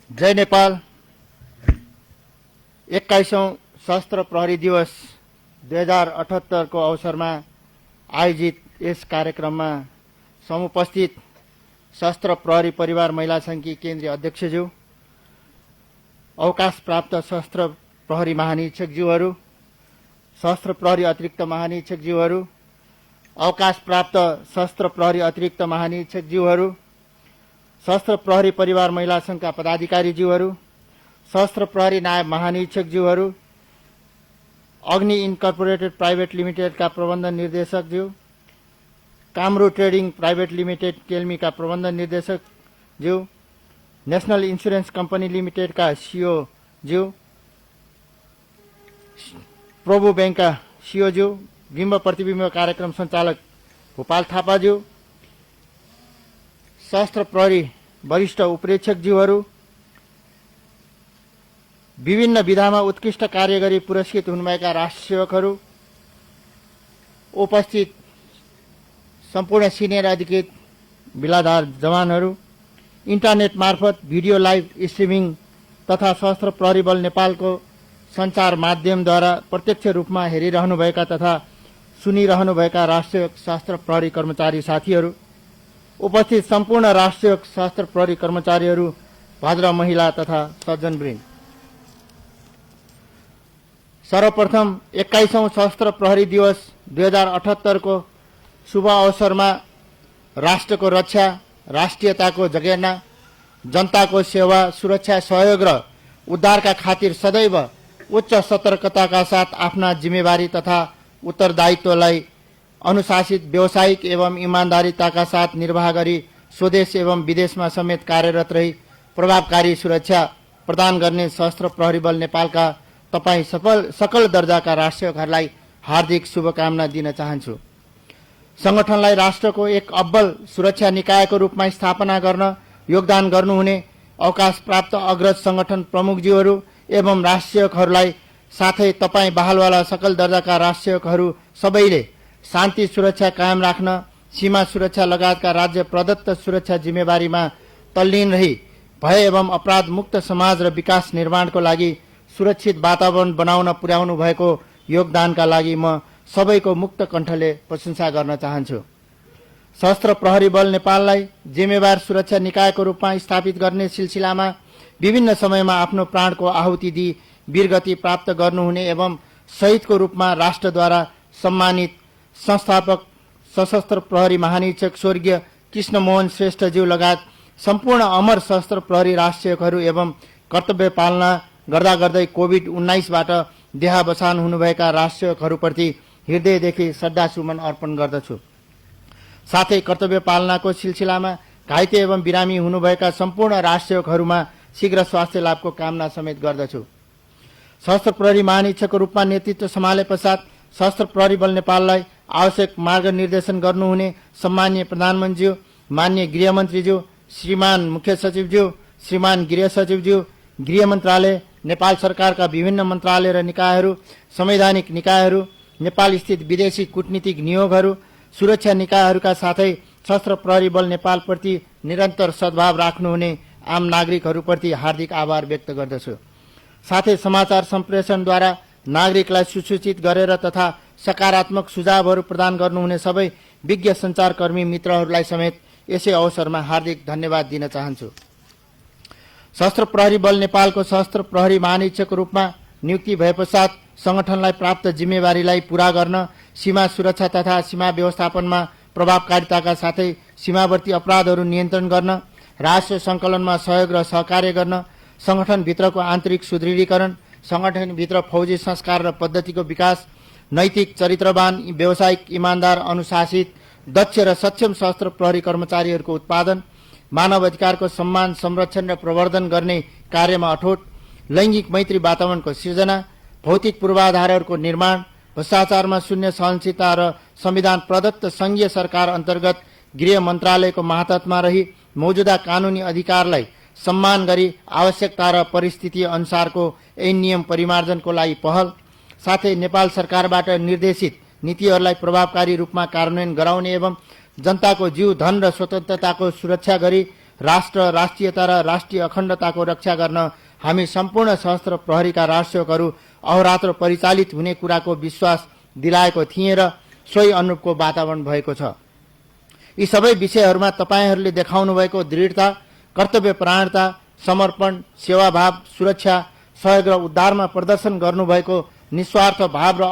जय नेपाल। 21औं सशस्त्र प्रहरी दिवस 2078 को अवसरमा आयोजित यस कार्यक्रममा समुपस्थित सशस्त्र प्रहरी परिवार महिला संघकी केन्द्रीय अध्यक्षज्यू, अवकाश प्राप्त सशस्त्र प्रहरी महानिरीक्षकज्यूहरू, सशस्त्र प्रहरी अतिरिक्त महानिरीक्षकज्यूहरू, अवकाश प्राप्त सशस्त्र प्रहरी अतिरिक्त महानिरीक्षकज्यूहरू, सशस्त्र प्रहरी परिवार महिला संघका पदाधिकारीज्यूहरू, सशस्त्र प्रहरी नायब महानिरीक्षकज्यूहरू, अग्नि इन्कर्पोरेटेड प्राइवेट लिमिटेडका प्रबन्ध निर्देशकज्यू, कामरू ट्रेडिङ प्राइवेट लिमिटेड केल्मीका प्रबन्ध निर्देशकज्यू, नेशनल इन्सुरेन्स कम्पनी लिमिटेडका सिओज्यू, प्रभु ब्याङ्कका सिओज्यू, बिम्ब प्रतिबिम्ब कार्यक्रम सञ्चालक भोपाल थापाज्यू, सशस्त्र प्रहरी वरिष्ठ उपरीक्षकज्यूहरू, विभिन्न विधामा उत्कृष्ट कार्य गरी पुरस्कृत हुनुभएका राष्ट्र सेवकहरू, उपस्थित सम्पूर्ण सिनियर अधिकृत बिलाधार जवानहरू, इन्टरनेट मार्फत भिडियो लाइभ स्ट्रिमिङ तथा सशस्त्र प्रहरी बल नेपालको सञ्चार माध्यमद्वारा प्रत्यक्ष रूपमा हेरिरहनुभएका तथा सुनिरहनुभएका राष्ट्रिय सशस्त्र प्रहरी कर्मचारी साथीहरू, उपस्थित सम्पूर्ण राष्ट्रिय सशस्त्र प्रहरी कर्मचारीहरू, भद्र महिला तथा सज्जनवृन्द, सर्वप्रथम 21औं सशस्त्र प्रहरी दिवस 2078 को शुभ अवसरमा राष्ट्रको रक्षा, राष्ट्रियताको जगेर्ना, जनताको सेवा, सुरक्षा, सहयोग र उद्धारका खातिर सदैव उच्च सतर्कताका साथ आफ्ना जिम्मेवारी तथा उत्तरदायित्वलाई अनुशासित, व्यावसायिक एवं ईमानदारीताका साथ निर्वाह गरी स्वदेश एवं विदेशमा समेत कार्यरत रही प्रभावकारी सुरक्षा प्रदान गर्ने सशस्त्र प्रहरी बल नेपालका तपाईँ सकल दर्जाका राष्ट्रियहरूलाई हार्दिक शुभकामना दिन चाहन्छु। संगठनलाई राष्ट्रको एक अब्बल सुरक्षा निकायको रूपमा स्थापना गर्न योगदान गर्नुहुने अवकाश प्राप्त अग्रज संगठन प्रमुखज्यूहरू एवं राष्ट्रियकहरूलाई साथै तपाईँ बहालवाला सकल दर्जाका राष्ट्रियकहरू सबैले शान्ति सुरक्षा कायम राख्न सीमा सुरक्षा लगायतका राज्य प्रदत्त सुरक्षा जिम्मेवारीमा तल्लीन रही भय एवं अपराध मुक्त समाज र विकास निर्माणको लागि सुरक्षित वातावरण बनाउन पुर्याउनु भएको योगदानका लागि म सबैको मुक्त कण्ठले प्रशंसा गर्न चाहन्छु। सशस्त्र प्रहरी बल नेपाललाई जिम्मेवार सुरक्षा निकायको रूपमा स्थापित गर्ने सिलसिलामा विभिन्न समयमा आफ्नो प्राणको आहुति दिई वीरगति प्राप्त गर्नुहुने एवं शहीदको रूपमा राष्ट्रद्वारा सम्मानित संस्थापक सशस्त्र प्रहरी महानिरीक्षक स्वर्गीय कृष्णमोहन श्रेष्ठज्यू लगायत सम्पूर्ण अमर सशस्त्र प्रहरी राष्ट्रियकहरू एवं कर्तव्य पालना गर्दा गर्दै कोभिड-19बाट देहावसान हुनुभएका राष्ट्रियकहरूप्रति हृदयदेखि श्रद्धासुमन अर्पण गर्दछु। साथै कर्तव्य पालनाको सिलसिलामा घाइते एवं बिरामी हुनुभएका सम्पूर्ण राष्ट्रियकहरूमा शीघ्र स्वास्थ्य लाभको कामना समेत गर्दछु। सशस्त्र प्रहरी महानिरीक्षकको रूपमा नेतृत्व सम्हाले पश्चात सशस्त्र प्रहरी बल नेपाललाई आवश्यक मार्गनिर्देशन गर्नुहुने सम्माननीय प्रधानमन्त्रीज्यू, माननीय गृहमन्त्रीज्यू, श्रीमान मुख्य सचिवज्यू, श्रीमान गृह सचिवज्यू, गृह मन्त्रालय, नेपाल सरकारका विभिन्न मन्त्रालय र निकायहरू, संवैधानिक निकायहरू, नेपाल स्थित विदेशी कूटनीतिक नियोगहरू, सुरक्षा निकायहरूका साथै सशस्त्र प्रहरी बल नेपालप्रति निरन्तर सद्भाव राख्नुहुने आम नागरिकहरूप्रति हार्दिक आभार व्यक्त गर्दछु। साथै समाचार सम्प्रेषणद्वारा नागरिकलाई सुसूचित गरेर तथा सकारात्मक सुझावहरू प्रदान गर्नुहुने सबै विज्ञ सञ्चारकर्मी मित्रहरूलाई समेत यसै अवसरमा हार्दिक धन्यवाद दिन चाहन्छु। सशस्त्र प्रहरी बल नेपालको सशस्त्र प्रहरी महानिरीक्षकको रूपमा नियुक्ति भएपश्चात संगठनलाई प्राप्त जिम्मेवारीलाई पूरा गर्न सीमा सुरक्षा तथा सीमा व्यवस्थापनमा प्रभावकारिताका साथै सीमावर्ती अपराधहरू नियन्त्रण गर्न, राष्ट्रिय सङ्कलनमा सहयोग र सहकार्य गर्न, संगठनभित्रको आन्तरिक सुदृढीकरण, संगठनभित्र फौजी संस्कार र पद्धतिको विकास, नैतिक चरित्रवान व्यावसायिक इमान्दार अनुशासित दक्ष र सक्षम सशस्त्र प्रहरी कर्मचारीहरूको उत्पादन, मानव अधिकारको सम्मान संरक्षण र प्रवर्धन गर्ने कार्यमा अठोट, लैङ्गिक मैत्री वातावरणको सिर्जना, भौतिक पूर्वाधारहरूको निर्माण, भ्रष्टाचारमा शून्य सहनशीलता र संविधान प्रदत्त संघीय सरकार अन्तर्गत गृह मन्त्रालयको मातहतमा रही मौजूदा कानूनी अधिकारलाई सम्मान गरी आवश्यकता र परिस्थिति अनुसारको ऐन नियम परिमार्जनको लागि पहल, साथै नेपाल सरकारबाट निर्देशित नीतिहरूलाई प्रभावकारी रूपमा कार्यान्वयन गराउने एवं जनताको जीव धन र स्वतन्त्रताको सुरक्षा गरी राष्ट्र, राष्ट्रियता र राष्ट्रिय अखण्डताको रक्षा गर्न हामी सम्पूर्ण सशस्त्र प्रहरीका राष्ट्रियकहरू अहोरात्र परिचालित हुने कुराको विश्वास दिलाएको थिएँ र सोही अनुरूपको वातावरण भएको छ। यी सबै विषयहरूमा तपाईँहरूले देखाउनु भएको दृढता, कर्तव्यपरायणता, समर्पण, सेवाभाव, सुरक्षा, सहयोग र उद्धारमा प्रदर्शन गर्नुभएको निस्वार्थ भाव र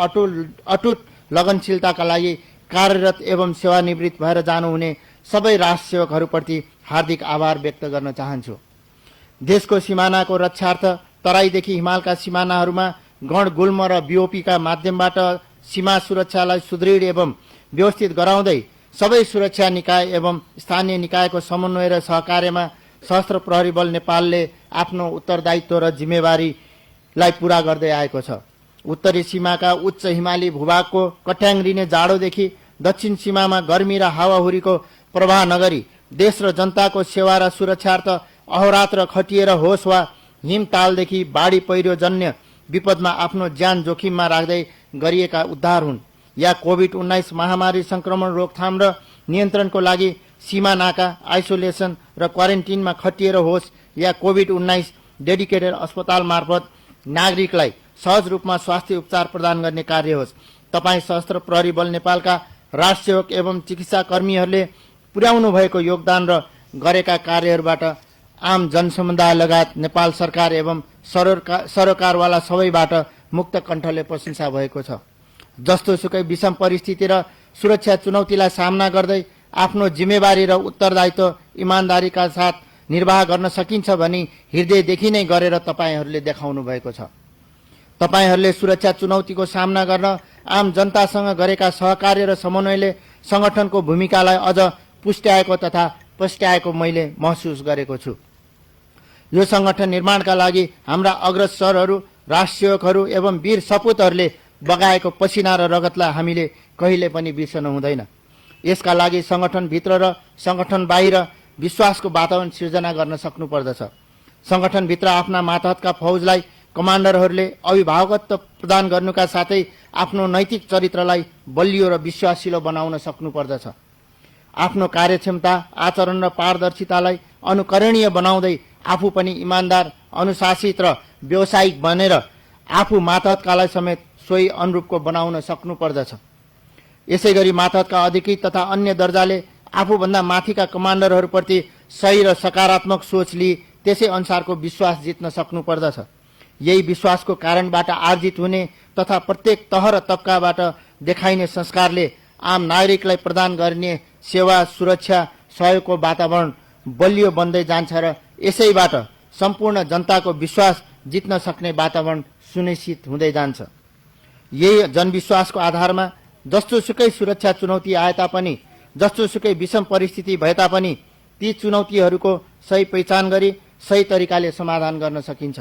अटुट लगनशीलताका लागि कार्यरत एवं सेवानिवृत्त भएर जानुहुने सबै राष्ट्रसेवकहरूप्रति हार्दिक आभार व्यक्त गर्न चाहन्छु। देशको सिमानाको रक्षार्थ तराईदेखि हिमालका सिमानाहरूमा गण गुल्म र बीओपीका माध्यमबाट सीमा सुरक्षालाई सुदृढ एवं व्यवस्थित गराउँदै सबै सुरक्षा निकाय एवं स्थानीय निकायको समन्वय र सहकार्यमा सशस्त्र प्रहरी बल नेपालले आफ्नो उत्तरदायित्व र जिम्मेवारीलाई पूरा गर्दै आएको छ। उत्तरी सीमाका उच्च हिमाली भूभागको कट्याङ्ग्रिने जाडोदेखि दक्षिण सीमामा गर्मी र हावाहुरीको प्रवाह नगरी देश र जनताको सेवा र सुरक्षार्थ अहोरात्र खटिएर होस् वा हिमतालदेखि बाढी पहिरो जन्य विपदमा आफ्नो ज्यान जोखिममा राख्दै गरिएका उद्धार हुन् या कोभिड-19 महामारी संक्रमण रोकथाम र नियन्त्रणको लागि सीमा नाका, आइसोलेसन र क्वारेन्टिनमा खटिएर होस् या कोभिड-19 डेडिकेटेड अस्पताल मार्फत नागरिकलाई सहज रूपमा स्वास्थ्य उपचार प्रदान गर्ने कार्य होस्, तपाईँ सशस्त्र प्रहरी बल नेपालका राष्ट्रसेवक एवं चिकित्सा कर्मीहरूले पुर्याउनु भएको योगदान र गरेका कार्यहरूबाट आम जनसमुदाय लगायत नेपाल सरकार एवं सरोकारवाला सबैबाट मुक्त कण्ठले प्रशंसा भएको छ। जस्तो सुकै विषम परिस्थिति र सुरक्षा चुनौतीलाई सामना गर्दै आफ्नो जिम्मेवारी र उत्तरदायित्व इमान्दारीका साथ निर्वाह गर्न सकिन्छ भनी हृदयदेखि नै गरेर तपाईँहरूले देखाउनु भएको छ। तपाईँहरूले सुरक्षा चुनौतीको सामना गर्न आम जनतासँग गरेका सहकार्य र समन्वयले संगठनको भूमिकालाई अझ पुष्ट्याएको तथा पस्ट्याएको मैले महसुस गरेको छु। यो संगठन निर्माणका लागि हाम्रा अग्रज सरहरू, राष्ट्रसेवकहरू एवं वीर सपुतहरूले बगाएको पसिना र रगतलाई हामीले कहिले पनि बिर्सनु हुँदैन। यसका लागि संगठनभित्र र संगठन बाहिर विश्वासको वातावरण सिर्जना गर्न सक्नुपर्दछ। संगठनभित्र आफ्ना मातहतका फौजलाई कमान्डरहरूले अभिभावकत्व प्रदान गर्नुका साथै आफ्नो नैतिक चरित्रलाई बलियो र विश्वासिलो बनाउन सक्नुपर्दछ। आफ्नो कार्यक्षमता, आचरण र पारदर्शितालाई अनुकरणीय बनाउँदै आफू पनि इमान्दार, अनुशासित र व्यावसायिक बनेर आफू मातहतकालाई समेत सोही अनुरूपको बनाउन सक्नुपर्दछ। यसैगरी मातहतका अधिकृत तथा अन्य दर्जाले आफूभन्दा माथिका कमान्डरहरूप्रति सही र सकारात्मक सोच लिई त्यसै अनुसारको विश्वास जित्न सक्नुपर्दछ। यही विश्वासको कारणबाट आर्जित हुने तथा प्रत्येक तह र तबकाबाट देखाइने संस्कारले आम नागरिकलाई प्रदान गर्ने सेवा, सुरक्षा, सहयोगको वातावरण बलियो बन्दै जान्छ र यसैबाट सम्पूर्ण जनताको विश्वास जित्न सक्ने वातावरण सुनिश्चित हुँदै जान्छ। यही जनविश्वासको आधारमा जस्तोसुकै सुरक्षा चुनौती आए तापनि, जस्तोसुकै विषम परिस्थिति भए तापनि ती चुनौतीहरूको सही पहिचान गरी सही तरिकाले समाधान गर्न सकिन्छ।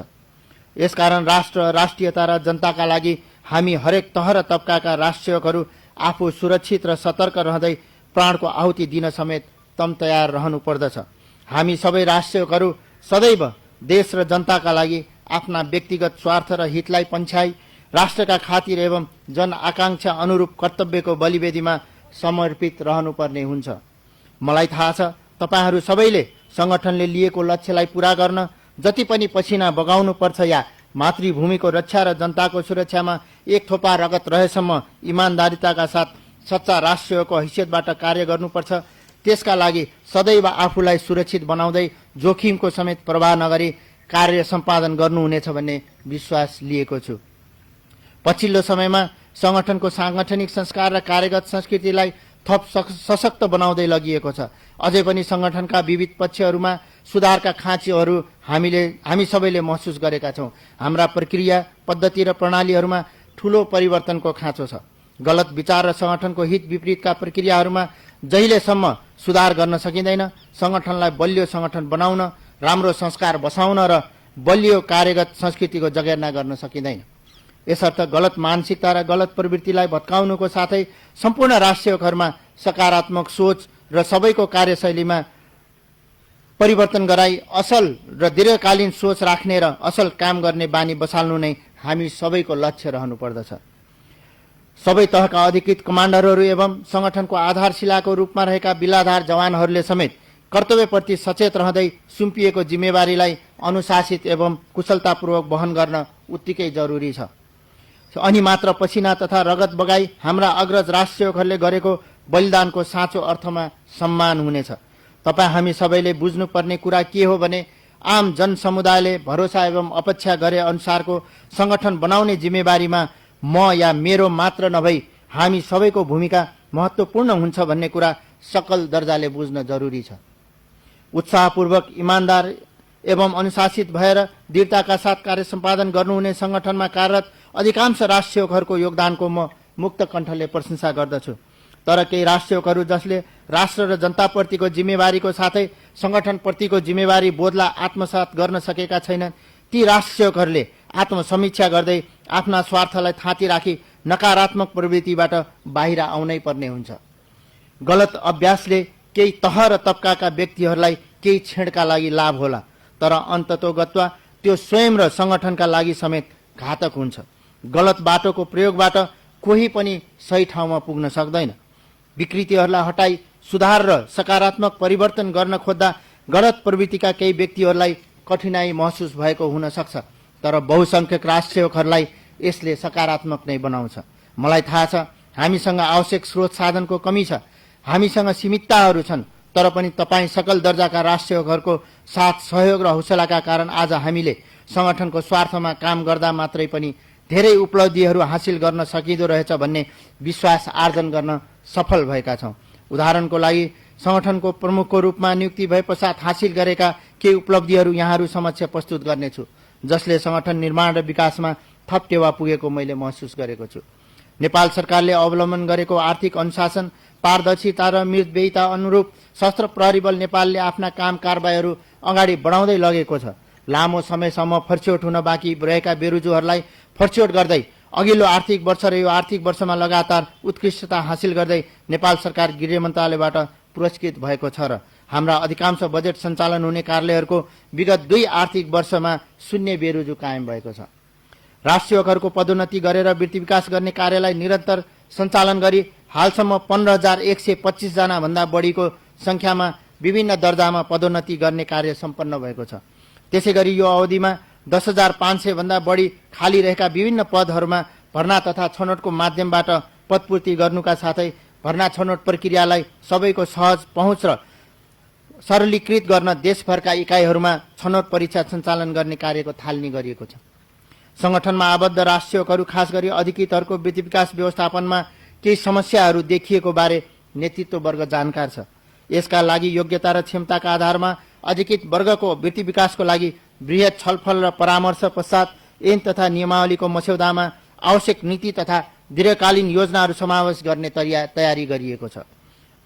यसकारण राष्ट्र, राष्ट्रियता र जनताका लागि हामी हरेक तह र तबकाका राष्ट्रसेवकहरू आफू सुरक्षित र सतर्क रहँदै प्राणको आहुति दिन समेत तम तयार रहनुपर्दछ। हामी सबै राष्ट्रसेवकहरू सदैव देश र जनताका लागि आफ्ना व्यक्तिगत स्वार्थ र हितलाई पन्छ्याई राष्ट्रका खातिर एवं जन आकांक्षा अनुरूप कर्तव्यको बलिवेदीमा समर्पित रहनुपर्ने हुन्छ। मलाई थाहा छ तपाईहरू सबैले संगठनले लिएको लक्ष्यलाई पूरा गर्न जति पनि पसिना बगाउनु पर्छ या मातृभूमिको रक्षा र जनताको सुरक्षामा एक थोपा रगत रहेसम्म इमान्दारिताका साथ सच्चा राष्ट्रको हैसियतबाट कार्य गर्नुपर्छ। त्यसका लागि सदैव आफूलाई सुरक्षित बनाउँदै जोखिमको समेत प्रवाह नगरी कार्य सम्पादन गर्नुहुनेछ भन्ने विश्वास लिएको छु। पछिल्लो समयमा संगठनको सांगठनिक संस्कार र कार्यगत संस्कृतिलाई थप सशक्त बनाउँदै लगिएको छ। अझै पनि संगठनका विविध पक्षहरूमा सुधारका खाँचीहरू हामी सबैले महसुस गरेका छौं। हाम्रा प्रक्रिया, पद्धति र प्रणालीहरूमा ठूलो परिवर्तनको खाँचो छ। गलत विचार र संगठनको हित विपरीतका प्रक्रियाहरूमा जहिलेसम्म सुधार गर्न सकिँदैन, संगठनलाई बलियो संगठन बनाउन, राम्रो संस्कार बसाउन र बलियो कार्यगत संस्कृतिको जगेर्ना गर्न सकिँदैन। यसर्थ गलत मानसिकता र गलत प्रवृत्तिलाई भत्काउनुको साथै सम्पूर्ण राष्ट्रसेवकहरूमा सकारात्मक सोच र सबैको कार्यशैलीमा परिवर्तन गराई असल र दीर्घकालीन सोच राख्ने र असल काम गर्ने बानी बसाल्नु नै हामी सबैको लक्ष्य रहनुपर्दछ। सबै तहका अधिकृत कमान्डरहरू एवं संगठनको आधारशिलाको रूपमा रहेका बिलाधार जवानहरूले समेत कर्तव्यप्रति सचेत रहँदै सुम्पिएको जिम्मेवारीलाई अनुशासित एवं कुशलतापूर्वक वहन गर्न उत्तिकै जरुरी छ। अनि मात्र पसिना तथा रगत बगाई हाम्रा अग्रज राष्ट्रसेवकहरूले गरेको बलिदानको साँचो अर्थमा सम्मान हुनेछ। तपाईँ हामी सबैले बुझ्नुपर्ने कुरा के हो भने आम जनसमुदायले भरोसा एवं अपेक्षा गरे अनुसारको संगठन बनाउने जिम्मेवारीमा म या मेरो मात्र नभई हामी सबैको भूमिका महत्त्वपूर्ण हुन्छ भन्ने कुरा सकल दर्जाले बुझ्न जरुरी छ। उत्साहपूर्वक, इमान्दार एवं अनुशासित भएर दृढताका साथ कार्य सम्पादन गर्नुहुने संगठनमा कार्यरत अधिकांश राष्ट्रसेवकहरूको योगदानको म मुक्त कण्ठले प्रशंसा गर्दछु। तर केही राष्ट्रसेवकहरू जसले राष्ट्र र जनताप्रतिको जिम्मेवारीको साथै संगठनप्रतिको जिम्मेवारी बोधलाई आत्मसात गर्न सकेका छैनन्, ती राष्ट्रसेवकहरूले आत्मसमीक्षा गर्दै आफ्ना स्वार्थलाई थाती राखी नकारात्मक प्रवृत्तिबाट बाहिर आउनै पर्ने हुन्छ। गलत अभ्यासले केही तह र तबकाका व्यक्तिहरूलाई केही क्षणका लागि लाभ होला, तर अन्ततोगत्वा त्यो स्वयं र संगठनका लागि समेत घातक हुन्छ। गलत बाटोको प्रयोगबाट कोही पनि सही ठाउँमा पुग्न सक्दैन। विकृतिहरूलाई हटाई सुधार र सकारात्मक परिवर्तन गर्न खोज्दा गलत प्रवृत्तिका केही व्यक्तिहरूलाई कठिनाई महसुस भएको हुन सक्छ, तर बहुसंख्यक राष्ट्रसेवकहरूलाई यसले सकारात्मक नै बनाउँछ। मलाई थाहा छ हामीसँग आवश्यक स्रोत साधनको कमी छ, हामीसँग सीमितताहरू छन्, तर पनि तपाईँ सकल दर्जाका राष्ट्रसेवकहरूको साथ, सहयोग र हौसलाका कारण आज हामीले संगठनको स्वार्थमा काम गर्दा मात्रै पनि धेरै उपलब्धिहरू हासिल गर्न सकिँदो रहेछ भन्ने विश्वास आर्जन गर्न सफल भएका छौं। उदाहरणको लागि संगठनको प्रमुखको रूपमा नियुक्ति भए पश्चात हासिल गरेका केही उपलब्धिहरू यहाँहरू समक्ष प्रस्तुत गर्नेछु, जसले संगठन निर्माण र विकासमा थप टेवा पुगेको मैले महसुस गरेको छु। नेपाल सरकारले अवलम्बन गरेको आर्थिक अनुशासन, पारदर्शिता र मितव्ययिता अनुरूप सशस्त्र प्रहरी बल नेपालले आफ्ना काम कारबाहीहरू अगाडि बढाउँदै लगेको छ। लामो समयसम्म फर्स्योट हुन बाँकी रहेका बेरुजुहरूलाई फर्स्योट गर्दै अघिल्लो आर्थिक वर्ष र यो आर्थिक वर्षमा लगातार उत्कृष्टता हासिल गर्दै नेपाल सरकार गृह मन्त्रालयबाट पुरस्कृत भएको छ र हाम्रा अधिकांश बजेट सञ्चालन हुने कार्यालयहरूको विगत 2 आर्थिक वर्षमा शून्य बेरोजु कायम भएको छ। राष्ट्रियकहरूको पदोन्नति गरेर वृत्ति विकास गर्ने कार्यलाई निरन्तर सञ्चालन गरी हालसम्म 15,125 जना भन्दा बढीको संख्यामा विभिन्न दर्जामा पदोन्नति गर्ने कार्य सम्पन्न भएको छ। त्यसैगरी यो अवधिमा 10,500 भन्दा बढी खाली रहेका विभिन्न पदहरूमा भर्ना तथा छनौटको माध्यमबाट पदपूर्ति गर्नुका साथै भर्ना छनौट प्रक्रियालाई सबैको सहज पहुँच र सरलीकृत गर्न देशभरका इकाइहरूमा छनौट परीक्षा सञ्चालन गर्ने कार्यको थालनी गरिएको छ। संगठनमा आबद्ध राष्ट्रियकहरू खास गरी अधिकृतहरूको वृत्ति विकास व्यवस्थापनमा केही समस्याहरू देखिएको बारे नेतृत्व वर्ग जानकार छ। यसका लागि योग्यता र क्षमताका आधारमा अधिकृत वर्गको वृत्ति विकासको लागि बृहत छलफल र परामर्श पश्चात ऐन तथा नियमावलीको मस्यौदामा आवश्यक नीति तथा दीर्घकालीन योजनाहरू समावेश गर्ने तयारी गरिएको छ।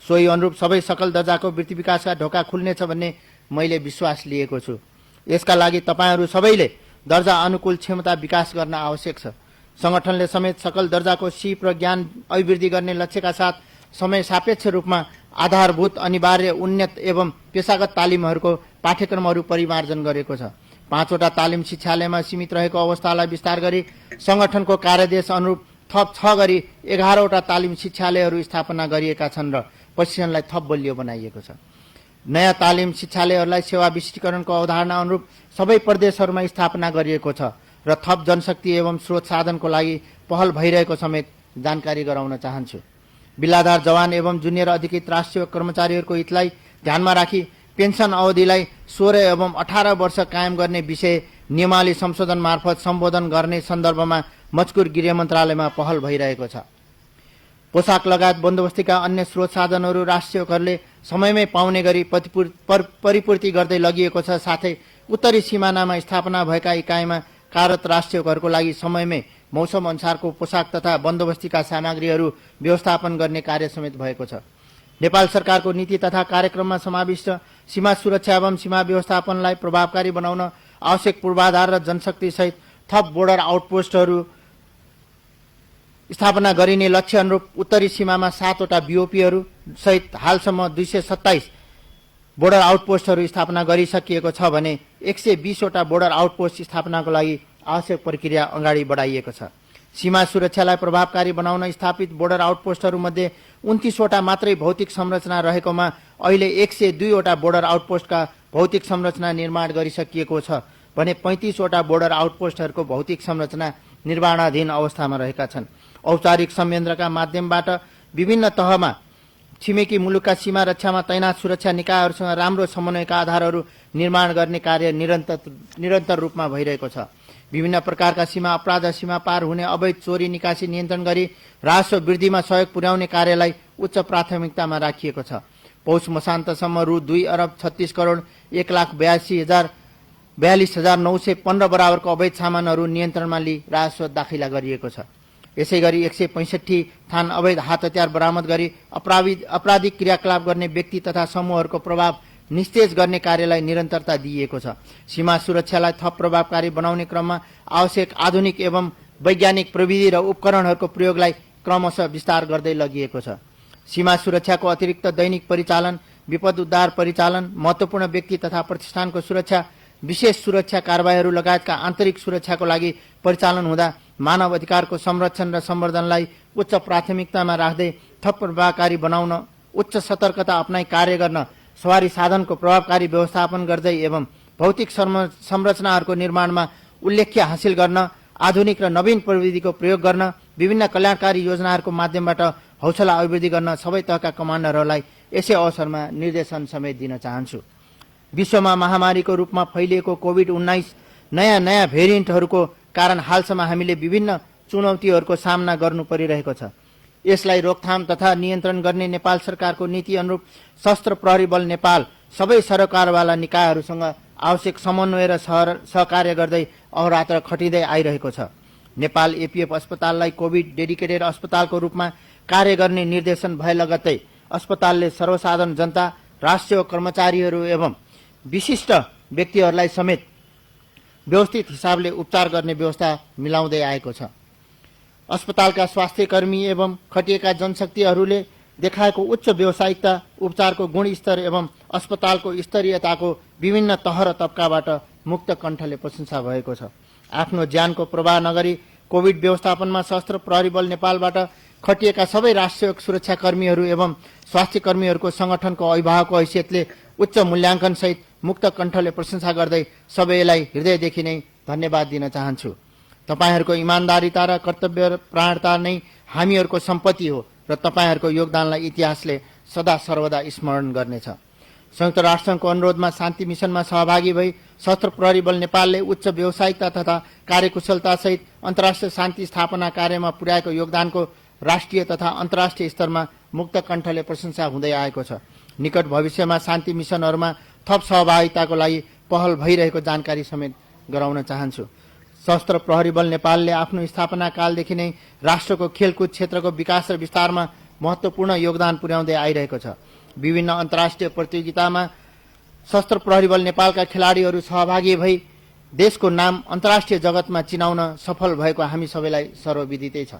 सोही अनुरूप सबै सकल दर्जाको वृत्ति विकासका ढोका खुल्नेछ भन्ने मैले विश्वास लिएको छु। यसका लागि तपाईहरू सबैले दर्जा अनुकूल क्षमता विकास गर्न आवश्यक छ। संगठनले समेत सकल दर्जाको सिप र ज्ञान अभिवृद्धि गर्ने लक्ष्यका साथ समय सापेक्ष रूपमा आधारभूत अनिवार्य उन्नत एवं पेशागत तालिमहरूको पाठ्यक्रमहरू परिमार्जन गरेको छ। 5वटा तालिम शिक्षालयमा सीमित रहेको अवस्थालाई विस्तार गरी संगठनको कार्यदेश अनुरूप थप 6 गरी 11वटा तालिम शिक्षालयहरू स्थापना गरिएका छन् र प्रशिक्षणलाई थप बलियो बनाइएको छ। नयाँ तालिम शिक्षालयहरूलाई सेवा विशिष्टीकरणको अवधारणा अनुरूप सबै प्रदेशहरूमा स्थापना गरिएको छ र थप जनशक्ति एवं स्रोत साधनको लागि पहल भइरहेको समेत जानकारी गराउन चाहन्छु। बिल्लाधार जवान एवं जुनियर अधिकृत राष्ट्रिय कर्मचारीहरूको हितलाई ध्यानमा राखी पेन्सन अवधिलाई 16 एवं 18 वर्ष कायम गर्ने विषय नियमावली संशोधन मार्फत सम्बोधन गर्ने सन्दर्भमा मजकुर गृह मन्त्रालयमा पहल भइरहेको छ। पोसाक लगायत बन्दोबस्तीका अन्य स्रोत साधनहरू राष्ट्रियकरले समयमै पाउने गरी परिपूर्ति गर्दै लगिएको छ। साथै उत्तरी सिमानामा स्थापना भएका इकाइमा कार्यरत राष्ट्रियकरको लागि समयमै मौसम अनुसारको पोसाक तथा बन्दोबस्तीका सामग्रीहरू व्यवस्थापन गर्ने कार्य समेत भएको छ। नेपाल सरकारको नीति तथा कार्यक्रममा समाविष्ट सीमा सुरक्षा एवं सीमा व्यवस्थापनलाई प्रभावकारी बनाउन आवश्यक पूर्वाधार र जनशक्ति सहित थप बोर्डर आउटपोस्टहरू स्थापना गरिने लक्ष्य अनुरूप उत्तरी सीमामा 7वटा बीओपीहरू सहित हालसम्म 227 बोर्डर आउटपोस्टहरू स्थापना गरिसकिएको छ भने 120वटा बोर्डर आउटपोस्ट स्थापनाको लागि आवश्यक प्रक्रिया अगाडि बढाइएको छ। सीमा सुरक्षालाई प्रभावकारी बनाउन स्थापित बोर्डर आउटपोस्टहरूमध्ये 29वटा मात्रै भौतिक संरचना रहेकोमा अहिले 102वटा बोर्डर आउटपोस्टका भौतिक संरचना निर्माण गरिसकिएको छ भने 35वटा बोर्डर आउटपोस्टहरूको भौतिक संरचना निर्माणाधीन अवस्थामा रहेका छन्। औपचारिक संयन्त्रका माध्यमबाट विभिन्न तहमा छिमेकी मुलुकका सीमा रक्षामा तैनात सुरक्षा निकायहरूसँग राम्रो समन्वयका आधारहरू निर्माण गर्ने कार्य निरन्तर रूपमा भइरहेको छ। विभिन्न प्रकारका सीमा अपराध, सीमा पार हुने अवैध चोरी निकासी नियन्त्रण गरी राजस्व वृद्धिमा सहयोग पुर्याउने कार्यलाई उच्च प्राथमिकतामा राखिएको छ। पौष मसान्तसम्म रु 2 अरब 36 करोड 1,42,915 बराबरको अवैध सामानहरू नियन्त्रणमा लिई राजस्व दाखिला गरिएको छ। यसैगरी 165 थान अवैध हात हतियार बरामद गरी आपराधिक क्रियाकलाप गर्ने व्यक्ति तथा समूहहरूको प्रभाव निस्तेज गर्ने कार्यलाई निरन्तरता दिइएको छ। सीमा सुरक्षालाई थप प्रभावकारी बनाउने क्रममा आवश्यक आधुनिक एवं वैज्ञानिक प्रविधि र उपकरणहरूको प्रयोगलाई क्रमशः विस्तार गर्दै लगिएको छ। सीमा सुरक्षाको अतिरिक्त दैनिक परिचालन, विपद उद्धार परिचालन, महत्त्वपूर्ण व्यक्ति तथा प्रतिष्ठानको सुरक्षा, विशेष सुरक्षा कारबाहीहरू लगायतका आन्तरिक सुरक्षाको लागि परिचालन हुँदा मानव अधिकारको संरक्षण र सम्वर्धनलाई उच्च प्राथमिकतामा राख्दै थप प्रभावकारी बनाउन उच्च सतर्कता अपनाई कार्य गर्न सवारी साधनको प्रभावकारी व्यवस्थापन गर्दै एवं भौतिक संरचनाहरूको निर्माणमा उल्लेख्य हासिल गर्न, आधुनिक र नवीन प्रविधिको प्रयोग गर्न, विभिन्न कल्याणकारी योजनाहरूको माध्यमबाट हौसला अभिवृद्धि गर्न सबै तहका कमान्डरहरूलाई यसै अवसरमा निर्देशन समेत दिन चाहन्छु। विश्वमा महामारीको रूपमा फैलिएको कोभिड-19 नयाँ भेरिएन्टहरूको कारण हालसम्म हामीले विभिन्न चुनौतीहरूको सामना गर्नु परिरहेको छ। यसलाई रोकथाम तथा नियन्त्रण गर्ने नेपाल सरकारको नीति अनुरूप सशस्त्र प्रहरी बल नेपाल सबै सरकारवाला निकायहरूसँग आवश्यक समन्वय र सहकार्य गर्दै अहोरात्र खटिँदै आइरहेको छ। नेपाल एपीएफ अस्पताललाई कोभिड डेडिकेटेड अस्पतालको रूपमा कार्य गर्ने निर्देशन भए लगत्तै अस्पतालले सर्वसाधारण जनता, राष्ट्रिय कर्मचारीहरू एवं विशिष्ट व्यक्तिहरूलाई समेत व्यवस्थित हिसाबले उपचार गर्ने व्यवस्था मिलाउँदै आएको छ। अस्पतालका स्वास्थ्यकर्मी एवं खटिएका जनशक्तिहरूले देखाएको उच्च व्यावसायिकता, उपचारको गुणस्तर एवं अस्पतालको स्तरीयताको विभिन्न तह र तबकाबाट मुक्त कण्ठले प्रशंसा भएको छ। आफ्नो ज्यानको प्रवाह नगरी कोभिड व्यवस्थापनमा सशस्त्र प्रहरी बल नेपालबाट खटिएका सबै राष्ट्रिय सुरक्षाकर्मीहरू एवं स्वास्थ्य कर्मीहरूको संगठनको अभिभावकको हैसियतले उच्च मूल्याङ्कन सहित मुक्त कण्ठले प्रशंसा गर्दै सबैलाई हृदयदेखि नै धन्यवाद दिन चाहन्छु। तपाईहरूको इमानदारीता र कर्तव्य प्राणता नै हामीहरूको सम्पत्ति हो र तपाईहरूको योगदानलाई इतिहासले सदा सर्वदा स्मरण गर्नेछ। संयुक्त राष्ट्रसङ्घको अनुरोधमा शान्ति मिसनमा सहभागी भई सशस्त्र प्रहरी बल नेपालले उच्च व्यावसायिकता तथा कार्यकुशलता सहित अन्तर्राष्ट्रिय शान्ति स्थापना कार्यमा पुर्याएको योगदानको राष्ट्रिय तथा अन्तर्राष्ट्रिय स्तरमा मुक्त कण्ठले प्रशंसा हुँदै आएको छ। निकट भविष्यमा शान्ति मिसनहरूमा थप सहभागिताको लागि पहल भइरहेको जानकारी समेत गराउन चाहन्छु। सशस्त्र प्रहरी बल नेपालले आफ्नो स्थापना कालदेखि नै राष्ट्रको खेलकुद क्षेत्रको विकास र विस्तारमा महत्त्वपूर्ण योगदान पुर्याउँदै आइरहेको छ। विभिन्न अन्तर्राष्ट्रिय प्रतियोगितामा सशस्त्र प्रहरी बल नेपालका खेलाडीहरू सहभागी भई देशको नाम अन्तर्राष्ट्रिय जगतमा चिनाउन सफल भएको हामी सबैलाई सर्वविदितै छ।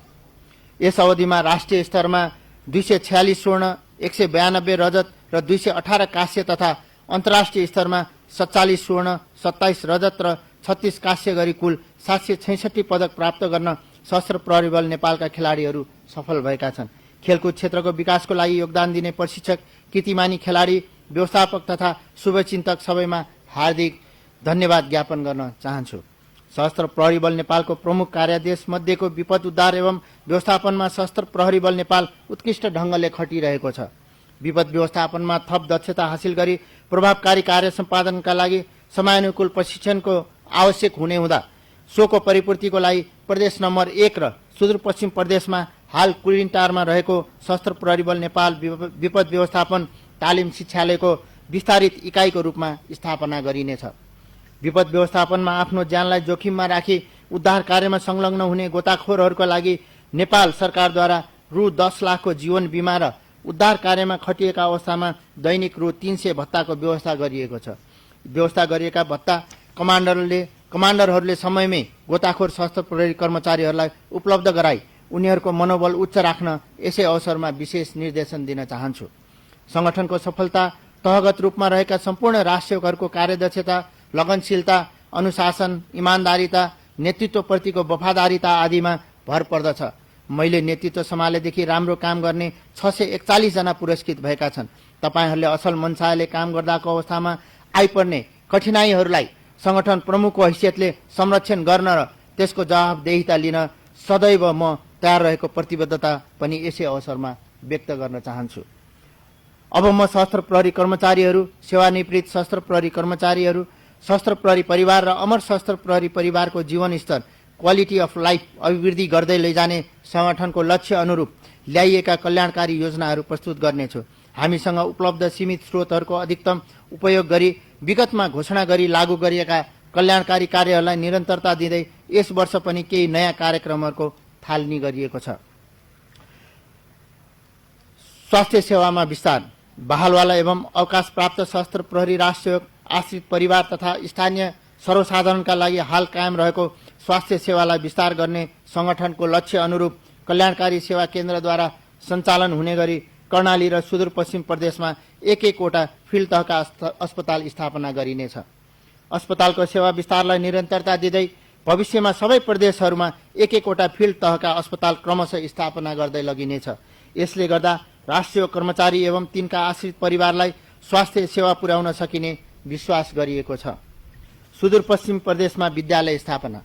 यस अवधिमा राष्ट्रिय स्तरमा 246 स्वर्ण, 192 रजत र 218 कांस्य तथा अन्तर्राष्ट्रिय स्तरमा 47 स्वर्ण, 27 रजत र 36 कांस्य गरी कुल 766 पदक प्राप्त गर्न सशस्त्र प्रहरी बल नेपालका खेलाडीहरू सफल भएका छन्। खेलकुद क्षेत्रको विकासको लागि योगदान दिने प्रशिक्षक, कीर्तिमानी खेलाडी, व्यवस्थापक तथा शुभचिन्तक सबैमा हार्दिक धन्यवाद ज्ञापन गर्न चाहन्छु। सशस्त्र प्रहरी बल नेपालको प्रमुख कार्यादेश मध्येको विपद उद्धार एवं व्यवस्थापनमा सशस्त्र प्रहरी बल नेपाल उत्कृष्ट ढंगले खटिरहेको छ। विपद व्यवस्थापनमा थप दक्षता हासिल गरी प्रभावकारी कार्य सम्पादनका लागि समयानुकूल प्रशिक्षणको आवश्यक हुने हुँदा सोको परिपूर्तिको लागि प्रदेश नम्बर 1 र सुदूरपश्चिम प्रदेशमा हाल कुलिन्टारमा रहेको सशस्त्र प्रहरी बल नेपाल विपद व्यवस्थापन तालिम शिक्षालयको विस्तारित इकाइको रूपमा स्थापना गरिनेछ। विपद व्यवस्थापनमा आफ्नो ज्यानलाई जोखिममा राखी उद्धार कार्यमा संलग्न हुने गोताखोरहरूका लागि नेपाल सरकारद्वारा रु 10 लाखको जीवन बीमा र उद्धार कार्यमा खटिएका अवस्थामा दैनिक रु 300 भत्ताको व्यवस्था गरिएको छ। व्यवस्था गरिएका भत्ता कमान्डरहरूले समयमै गोताखोर सशस्त्र प्रहरी कर्मचारीहरूलाई उपलब्ध गराई उनीहरूको मनोबल उच्च राख्न यसै अवसरमा विशेष निर्देशन दिन चाहन्छु। संगठनको सफलता तहगत रूपमा रहेका सम्पूर्ण राष्ट्रियहरूको कार्यदक्षता, लगनशीलता, अनुशासन, इमानदारीता, नेतृत्वप्रतिको वफादारीता आदिमा भर पर्दछ। मैले नेतृत्व सम्हालेदेखि राम्रो काम गर्ने 641 जना पुरस्कृत भएका छन्। तपाईहरूले असल मनसायले काम गर्दाको अवस्थामा आइपर्ने कठिनाइहरूलाई संगठन प्रमुखको हैसियतले संरक्षण गर्न र त्यसको जवाबदेहिता लिन सदैव म तयार रहेको प्रतिबद्धता पनि यसै अवसरमा व्यक्त गर्न चाहन्छु। अब म सशस्त्र प्रहरी कर्मचारीहरू, सेवानिवृत्त सशस्त्र प्रहरी कर्मचारीहरू, सशस्त्र प्रहरी परिवार र अमर सशस्त्र प्रहरी परिवारको जीवन स्तर, क्वालिटी अफ लाइफ अभिवृद्धि गर्दै लैजाने संगठनको लक्ष्य अनुरूप ल्याइएका कल्याणकारी योजनाहरू प्रस्तुत गर्नेछु। हामीसँग उपलब्ध सीमित स्रोतहरूको अधिकतम उपयोग गरी विगतमा घोषणा गरी लागू गरिएका कल्याणकारी कार्यहरूलाई निरन्तरता दिँदै यस वर्ष पनि केही नयाँ कार्यक्रमहरूको थालनी गरिएको छ। स्वास्थ्य सेवामा विस्तार, बहालवाला एवं अवकाश प्राप्त सशस्त्र प्रहरी राष्ट्रिय आश्रित परिवार तथा स्थानीय सर्वसाधारणका लागि हाल कायम रहेको स्वास्थ्य सेवालाई विस्तार गर्ने संगठनको लक्ष्य अनुरूप कल्याणकारी सेवा केन्द्रद्वारा सञ्चालन हुने गरी कर्णाली र सुदूरपश्चिम प्रदेशमा एक-एकवटा फिल्ड तहका अस्पताल स्थापना गरिनेछ। अस्पतालको सेवा विस्तारलाई निरन्तरता दिँदै भविष्यमा सबै प्रदेशहरूमा एक-एकवटा फिल्ड तहका अस्पताल क्रमशः स्थापना गर्दै लगिनेछ। यसले गर्दा राष्ट्रिय कर्मचारी एवं तिनका आश्रित परिवारलाई स्वास्थ्य सेवा पुर्याउन सकिने विश्वास गरिएको छ। सुदूरपश्चिम प्रदेशमा विद्यालय स्थापना,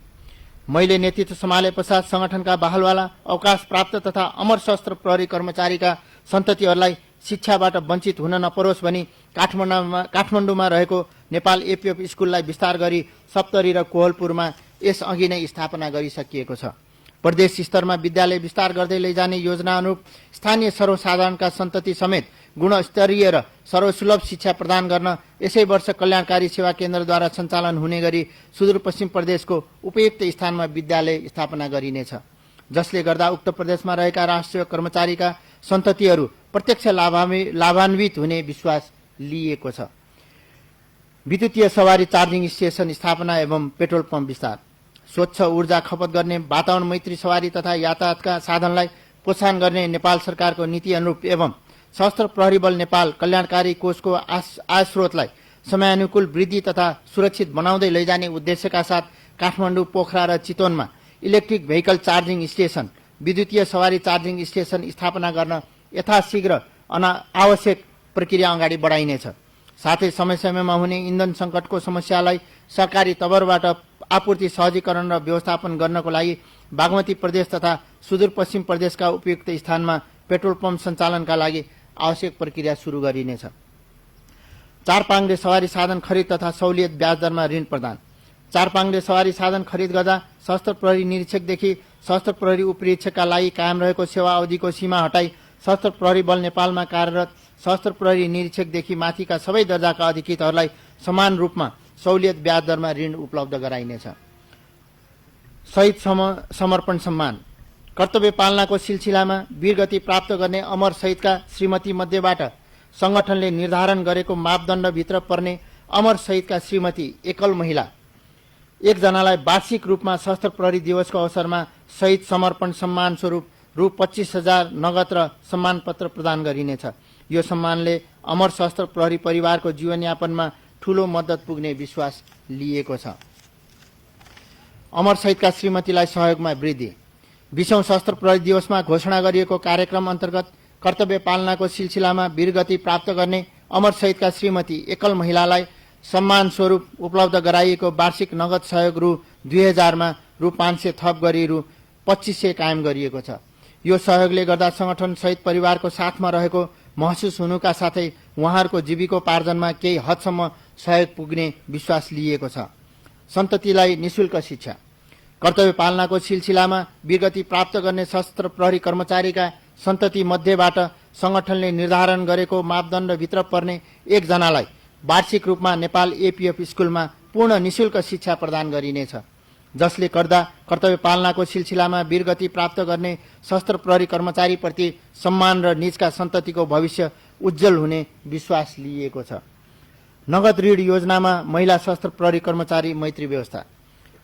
मैले नेतृत्व सम्हाले पश्चात संगठनका बहालवाला, अवकाश प्राप्त तथा अमर सशस्त्र प्रहरी कर्मचारीका सन्ततिहरूलाई शिक्षाबाट वञ्चित हुन नपरोस् भनी काठमाडौँमा रहेको नेपाल एपीएफ स्कुललाई विस्तार गरी सप्तरी र कोहलपुरमा यस अघि नै स्थापना गरिसकिएको छ। प्रदेश स्तरमा विद्यालय विस्तार गर्दै लैजाने योजना अनुरूप स्थानीय सर्वसाधारणका सन्तति समेत गुणस्तरीय र सर्वसुलभ शिक्षा प्रदान गर्न यसै वर्ष कल्याणकारी सेवा केन्द्रद्वारा सञ्चालन हुने गरी सुदूरपश्चिम प्रदेशको उपयुक्त स्थानमा विद्यालय स्थापना गरिनेछ, जसले गर्दा उक्त प्रदेशमा रहेका राष्ट्रिय कर्मचारीका सन्ततिहरू प्रत्यक्ष लाभान्वित हुने विश्वास लिएको छ। विद्युतीय सवारी चार्जिङ स्टेशन स्थापना एवं पेट्रोल पम्प विस्तार, स्वच्छ ऊर्जा खपत गर्ने वातावरण मैत्री सवारी तथा यातायातका साधनलाई प्रोत्साहन गर्ने नेपाल सरकारको नीति अनुरूप एवं सशस्त्र प्रहरी बल नेपाल कल्याणकारी कोषको आय स्रोतलाई समयानुकूल वृद्धि तथा सुरक्षित बनाउँदै लैजाने उद्देश्यका साथ काठमाडौँ, पोखरा र चितवनमा इलेक्ट्रिक भेहिकल चार्जिङ स्टेशन, विद्युतीय सवारी चार्जिङ स्टेशन स्थापना गर्न यथाशीघ्र आवश्यक प्रक्रिया अगाडि बढाइनेछ। साथै समय समयमा हुने इन्धन सङ्कटको समस्यालाई सरकारी तवरबाट आपूर्ति सहजीकरण र व्यवस्थापन गर्नको लागि बागमती प्रदेश तथा सुदूरपश्चिम प्रदेशका उपयुक्त स्थानमा पेट्रोल पम्प सञ्चालनका लागि आवश्यक प्रक्रिया सुरु गरिनेछ। 4 पाङ्ग्रे सवारी साधन खरिद तथा सहुलियत ब्याज दरमा ऋण प्रदान। 4 पाङ्ग्रे सवारी साधन खरिद गर्दा सशस्त्र प्रहरी निरीक्षकदेखि सशस्त्र प्रहरी उपरीक्षकका लागि कायम रहेको सेवा अवधिको सीमा हटाई सशस्त्र प्रहरी बल नेपालमा कार्यरत सशस्त्र प्रहरी निरीक्षकदेखि माथिका सबै दर्जाका अधिकृतहरूलाई समान रूपमा सहुलियत ब्याज दरमा ऋण उपलब्ध गराइनेछ। शहीद समर्पण सम्मान। कर्तव्य पालनाको सिलसिलामा वीरगति प्राप्त गर्ने अमर शहीदका श्रीमती मध्येबाट संगठनले निर्धारण गरेको मापदण्डभित्र पर्ने अमर शहीदका श्रीमती एकल महिला एकजनालाई वार्षिक रूपमा सशस्त्र प्रहरी दिवसको अवसरमा शहीद समर्पण सम्मान स्वरूप रु 25,000 नगद र सम्मान पत्र प्रदान गरिनेछ। यो सम्मानले अमर सशस्त्र प्रहरी परिवारको जीवनयापनमा ठूलो मद्दत पुग्ने विश्वास लिएको छ। अमर शहीदका श्रीमतीलाई सहयोगमा वृद्धि। 20औं सशस्त्र प्रहरी दिवसमा घोषणा गरिएको कार्यक्रम अन्तर्गत कर्तव्य पालनाको सिलसिलामा वीरगति प्राप्त गर्ने अमर शहीदका श्रीमती एकल महिलालाई सम्मान स्वरूप उपलब्ध गराइएको वार्षिक नगद सहयोग रु 2000 मा रु 500 थप गरी रु 2500 कायम गरिएको छ। यो सहयोगले गर्दा संगठन शहीद परिवारको साथमा रहेको महसुस हुनुका साथै उहाँहरूको जीविकोपार्जनमा केही हदसम्म सहयोग पुग्ने विश्वास लिएको छ। सन्ततिलाई निशुल्क शिक्षा। कर्तव्य पालनाको सिलसिलामा वीरगति प्राप्त गर्ने सशस्त्र प्रहरी कर्मचारीका सन्तति मध्येबाट संगठनले निर्धारण गरेको मापदण्डभित्र पर्ने एकजनालाई वार्षिक रूपमा नेपाल एपीएफ स्कुलमा पूर्ण निशुल्क शिक्षा प्रदान गरिनेछ, जसले गर्दा कर्तव्य पालनाको सिलसिलामा वीरगति प्राप्त गर्ने सशस्त्र प्रहरी कर्मचारीप्रति सम्मान र निजका सन्ततिको भविष्य उज्जवल हुने विश्वास लिएको छ। नगद ऋण योजनामा महिला सशस्त्र प्रहरी कर्मचारी मैत्री व्यवस्था।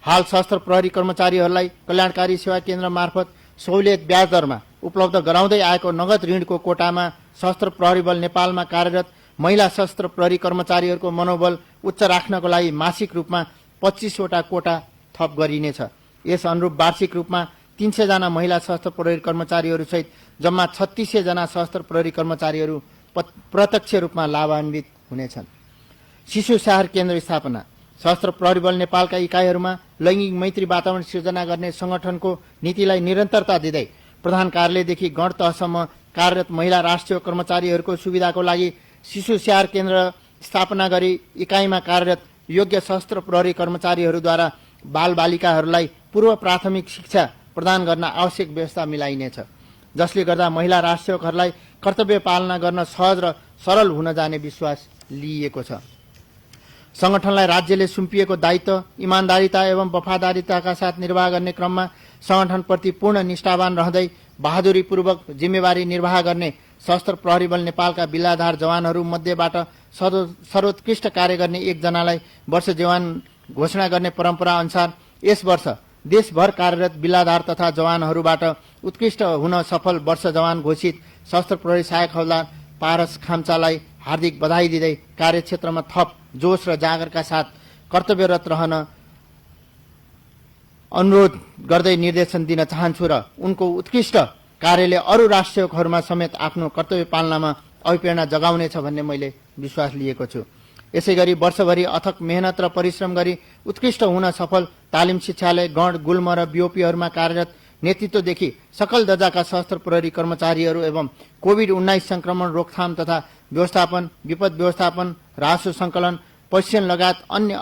हाल सशस्त्र प्रहरी कर्मचारीहरूलाई कल्याणकारी सेवा केन्द्र मार्फत सहुलियत ब्याज दरमा उपलब्ध गराउँदै आएको नगद ऋणको कोटामा सशस्त्र प्रहरी बल नेपालमा कार्यरत महिला सशस्त्र प्रहरी कर्मचारीहरूको मनोबल उच्च राख्नको लागि मासिक रूपमा 25 वटा कोटा थप गरिनेछ। यस अनुरूप वार्षिक रूपमा 300 जना महिला सशस्त्र प्रहरी कर्मचारीहरू सहित जम्मा 3600 जना सशस्त्र प्रहरी कर्मचारीहरू प्रत्यक्ष रूपमा लाभान्वित हुनेछन्। शिशु स्याहार केन्द्र स्थापना। सशस्त्र प्रहरी बल नेपालका इकाइहरूमा लैङ्गिक मैत्री वातावरण सिर्जना गर्ने संगठनको नीतिलाई निरन्तरता दिँदै प्रधान कार्यालयदेखि गण तहसम्म कार्यरत महिला राष्ट्रिय कर्मचारीहरूको सुविधाको लागि शिशु स्याहार केन्द्र स्थापना गरी इकाइमा कार्यरत योग्य सशस्त्र प्रहरी कर्मचारीहरूद्वारा बालबालिकाहरूलाई पूर्व प्राथमिक शिक्षा प्रदान गर्न आवश्यक व्यवस्था मिलाइनेछ, जसले गर्दा महिला राष्ट्रियहरूलाई कर्तव्य पालना गर्न सहज र सरल हुन जाने विश्वास लिएको छ। संगठनलाई राज्यले सुम्पिएको दायित्व इमान्दारिता एवं वफादारिताका साथ निर्वाह गर्ने क्रममा संगठनप्रति पूर्ण निष्ठावान रहँदै बहादुरीपूर्वक जिम्मेवारी निर्वाह गर्ने सशस्त्र प्रहरी बल नेपालका बिल्लाधार जवानहरू मध्येबाट सर्वोत्कृष्ट कार्य गर्ने एकजनालाई वर्ष जवान घोषणा गर्ने परम्परा अनुसार यस वर्ष देशभर कार्यरत बिल्लाधार तथा जवानहरूबाट उत्कृष्ट हुन सफल वर्ष जवान घोषित सशस्त्र प्रहरी सहायक हवलदार पारस खाम्चालाई हार्दिक बधाई दिँदै कार्यक्षेत्रमा थप जोश र जागरका साथ कर्तव्यरत रहन अनुरोध गर्दै निर्देशन दिन चाहन्छु र उनको उत्कृष्ट कार्यले अरू राष्ट्रियहरूमा समेत आफ्नो कर्तव्य पालनामा अभिप्रेरणा जगाउनेछ भन्ने मैले विश्वास लिएको छु। यसैगरी वर्षभरि अथक मेहनत र परिश्रम गरी उत्कृष्ट हुन सफल तालिम शिक्षालय गण गुल्म र बीओपीहरूमा कार्यरत नेतृत्वदेखि सकल दर्जाका सशस्त्र प्रहरी कर्मचारीहरू एवं कोभिड-19 संक्रमण रोकथाम तथा व्यवस्थापन, विपद व्यवस्थापन, राजस्व संकलन, पैसन लगायत अन्य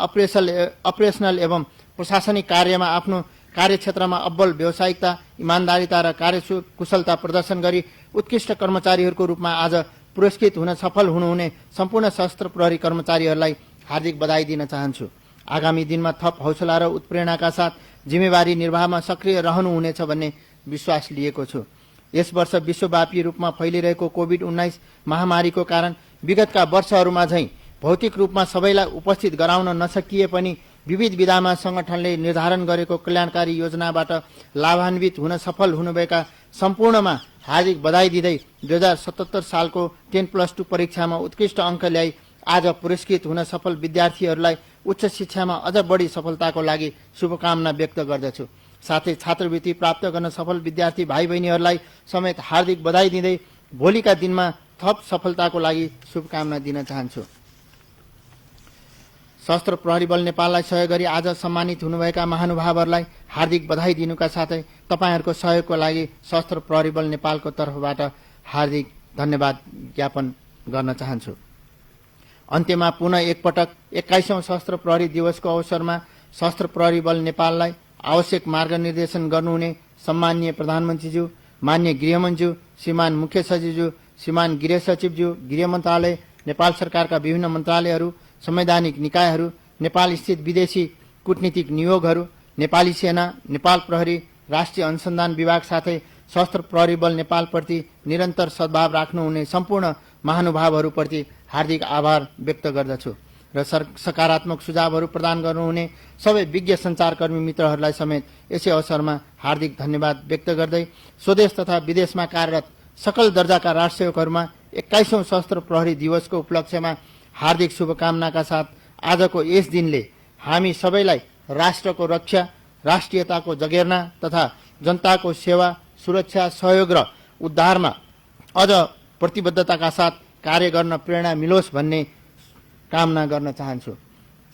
अपरेशनल एवं प्रशासनिक कार्यमा आफ्नो कार्यक्षेत्रमा अब्बल व्यावसायिकता, इमान्दारिता र कार्यकुशलता प्रदर्शन गरी उत्कृष्ट कर्मचारीहरूको रूपमा आज पुरस्कृत हुन सफल हुनुहुने सम्पूर्ण सशस्त्र प्रहरी कर्मचारीहरूलाई हार्दिक बधाई दिन चाहन्छु। आगामी दिनमा थप हौसला र उत्प्रेरणाका साथ जिम्मेवारी निर्वाहमा सक्रिय रहनुहुनेछ भन्ने विश्वास लिएको छु। यस वर्ष विश्वव्यापी रूपमा फैलिरहेको कोभिड-19 महामारीको कारण विगतका वर्षहरूमा झैं भौतिक रूपमा सबैलाई उपस्थित गराउन नसकिए पनि विविध विधामा संगठनले निर्धारण गरेको कल्याणकारी योजनाबाट लाभान्वित हुन सफल हुनुभएका सम्पूर्णमा हार्दिक बधाई दिँदै 2077 सालको 10+2 परीक्षामा उत्कृष्ट अङ्क ल्याई आज पुरस्कृत हुन सफल विद्यार्थीहरूलाई उच्च शिक्षामा अझ बढी सफलताको लागि शुभकामना व्यक्त गर्दछु। साथै छात्रवृत्ति प्राप्त गर्न सफल विद्यार्थी भाइ बहिनीहरूलाई समेत हार्दिक बधाई दिँदै भोलिका दिनमा थप सफलताको लागि शुभकामना दिन चाहन्छु। सशस्त्र प्रहरी बल नेपाललाई सहयोग गरी आज सम्मानित हुनुभएका महानुभावहरूलाई हार्दिक बधाई दिनुका साथै तपाईहरूको सहयोगको लागि सशस्त्र प्रहरी बल नेपालको तर्फबाट हार्दिक धन्यवाद ज्ञापन गर्न चाहन्छु। अन्त्यमा पुनः एकपटक 21औं सशस्त्र प्रहरी दिवसको अवसरमा सशस्त्र प्रहरी बल नेपाललाई आवश्यक मार्गनिर्देशन गर्नुहुने सम्माननीय प्रधानमन्त्रीज्यू, मान्य गृहमन्त्रीज्यू, श्रीमान मुख्य सचिवज्यू, श्रीमान गृह सचिवज्यू, गृह मन्त्रालय, नेपाल सरकारका विभिन्न मन्त्रालयहरू, संवैधानिक निकायहरू, नेपाल स्थित विदेशी कूटनीतिक नियोगहरू, नेपाली सेना, नेपाल प्रहरी, राष्ट्रिय अनुसन्धान विभाग साथै सशस्त्र प्रहरी बल नेपालप्रति निरन्तर सद्भाव राख्नुहुने सम्पूर्ण महानुभावहरूप्रति हार्दिक आभार व्यक्त गर्दछु र सकारात्मक सुझावहरू प्रदान गर्नुहुने सबै विज्ञ सञ्चारकर्मी मित्रहरूलाई समेत यसै अवसरमा हार्दिक धन्यवाद व्यक्त गर्दै स्वदेश तथा विदेशमा कार्यरत सकल दर्जाका राष्ट्रसेवकहरूमा 21औं सशस्त्र प्रहरी दिवसको उपलक्ष्यमा हार्दिक शुभकामनाका साथ आजको यस दिनले हामी सबैलाई राष्ट्रको रक्षा, राष्ट्रियताको जगेर्ना तथा जनताको सेवा, सुरक्षा, सहयोग र उद्धारमा अझ प्रतिबद्धताका साथ कार्य गर्न प्रेरणा मिलोस् भन्ने कामना गर्न चाहन्छु।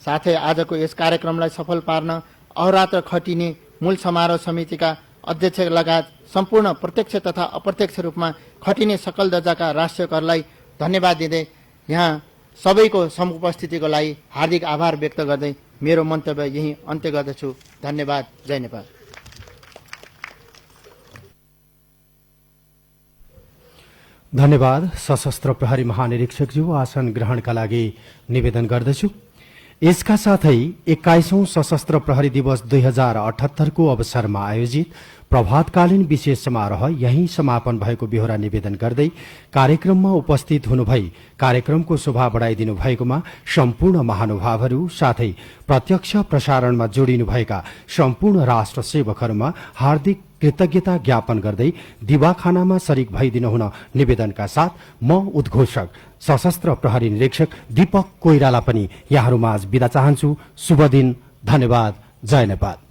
साथै आजको यस कार्यक्रमलाई सफल पार्न अहोरात्र खटिने मूल समारोह समितिका अध्यक्ष लगायत सम्पूर्ण प्रत्यक्ष तथा अप्रत्यक्ष रूपमा खटिने सकल दर्जाका राष्ट्रहरूलाई धन्यवाद दिँदै यहाँ सबैको समुपस्थितिको लागि हार्दिक आभार व्यक्त गर्दै मेरो मन्तव्य यही अन्त्य गर्दछु। धन्यवाद। जय नेपाल। धन्यवाद। सशस्त्र प्रहरी महानिरीक्षकज्यू, आसन ग्रहणका लागि निवेदन गर्दछु। यसका साथै 21औं सशस्त्र प्रहरी दिवस 2078 को अवसरमा आयोजित प्रभातकालीन विशेष समारोह यही समापन भएको बेहोरा निवेदन गर्दै कार्यक्रममा उपस्थित हुनुभई कार्यक्रमको शोभा बढाइदिनु भएकोमा सम्पूर्ण महानुभावहरू साथै प्रत्यक्ष प्रसारणमा जोडिनुभएका सम्पूर्ण राष्ट्र सेवकहरूमा हार्दिक कृतज्ञता ज्ञापन गर्दै दिवाखानामा शरीक भइदिनु हुन निवेदनका साथ म उद्घोषक सशस्त्र प्रहरी निरीक्षक दीपक कोइराला पनि यहाँहरूमा आज बिदा चाहन्छु। शुभ दिन। धन्यवाद। जय नेपाल।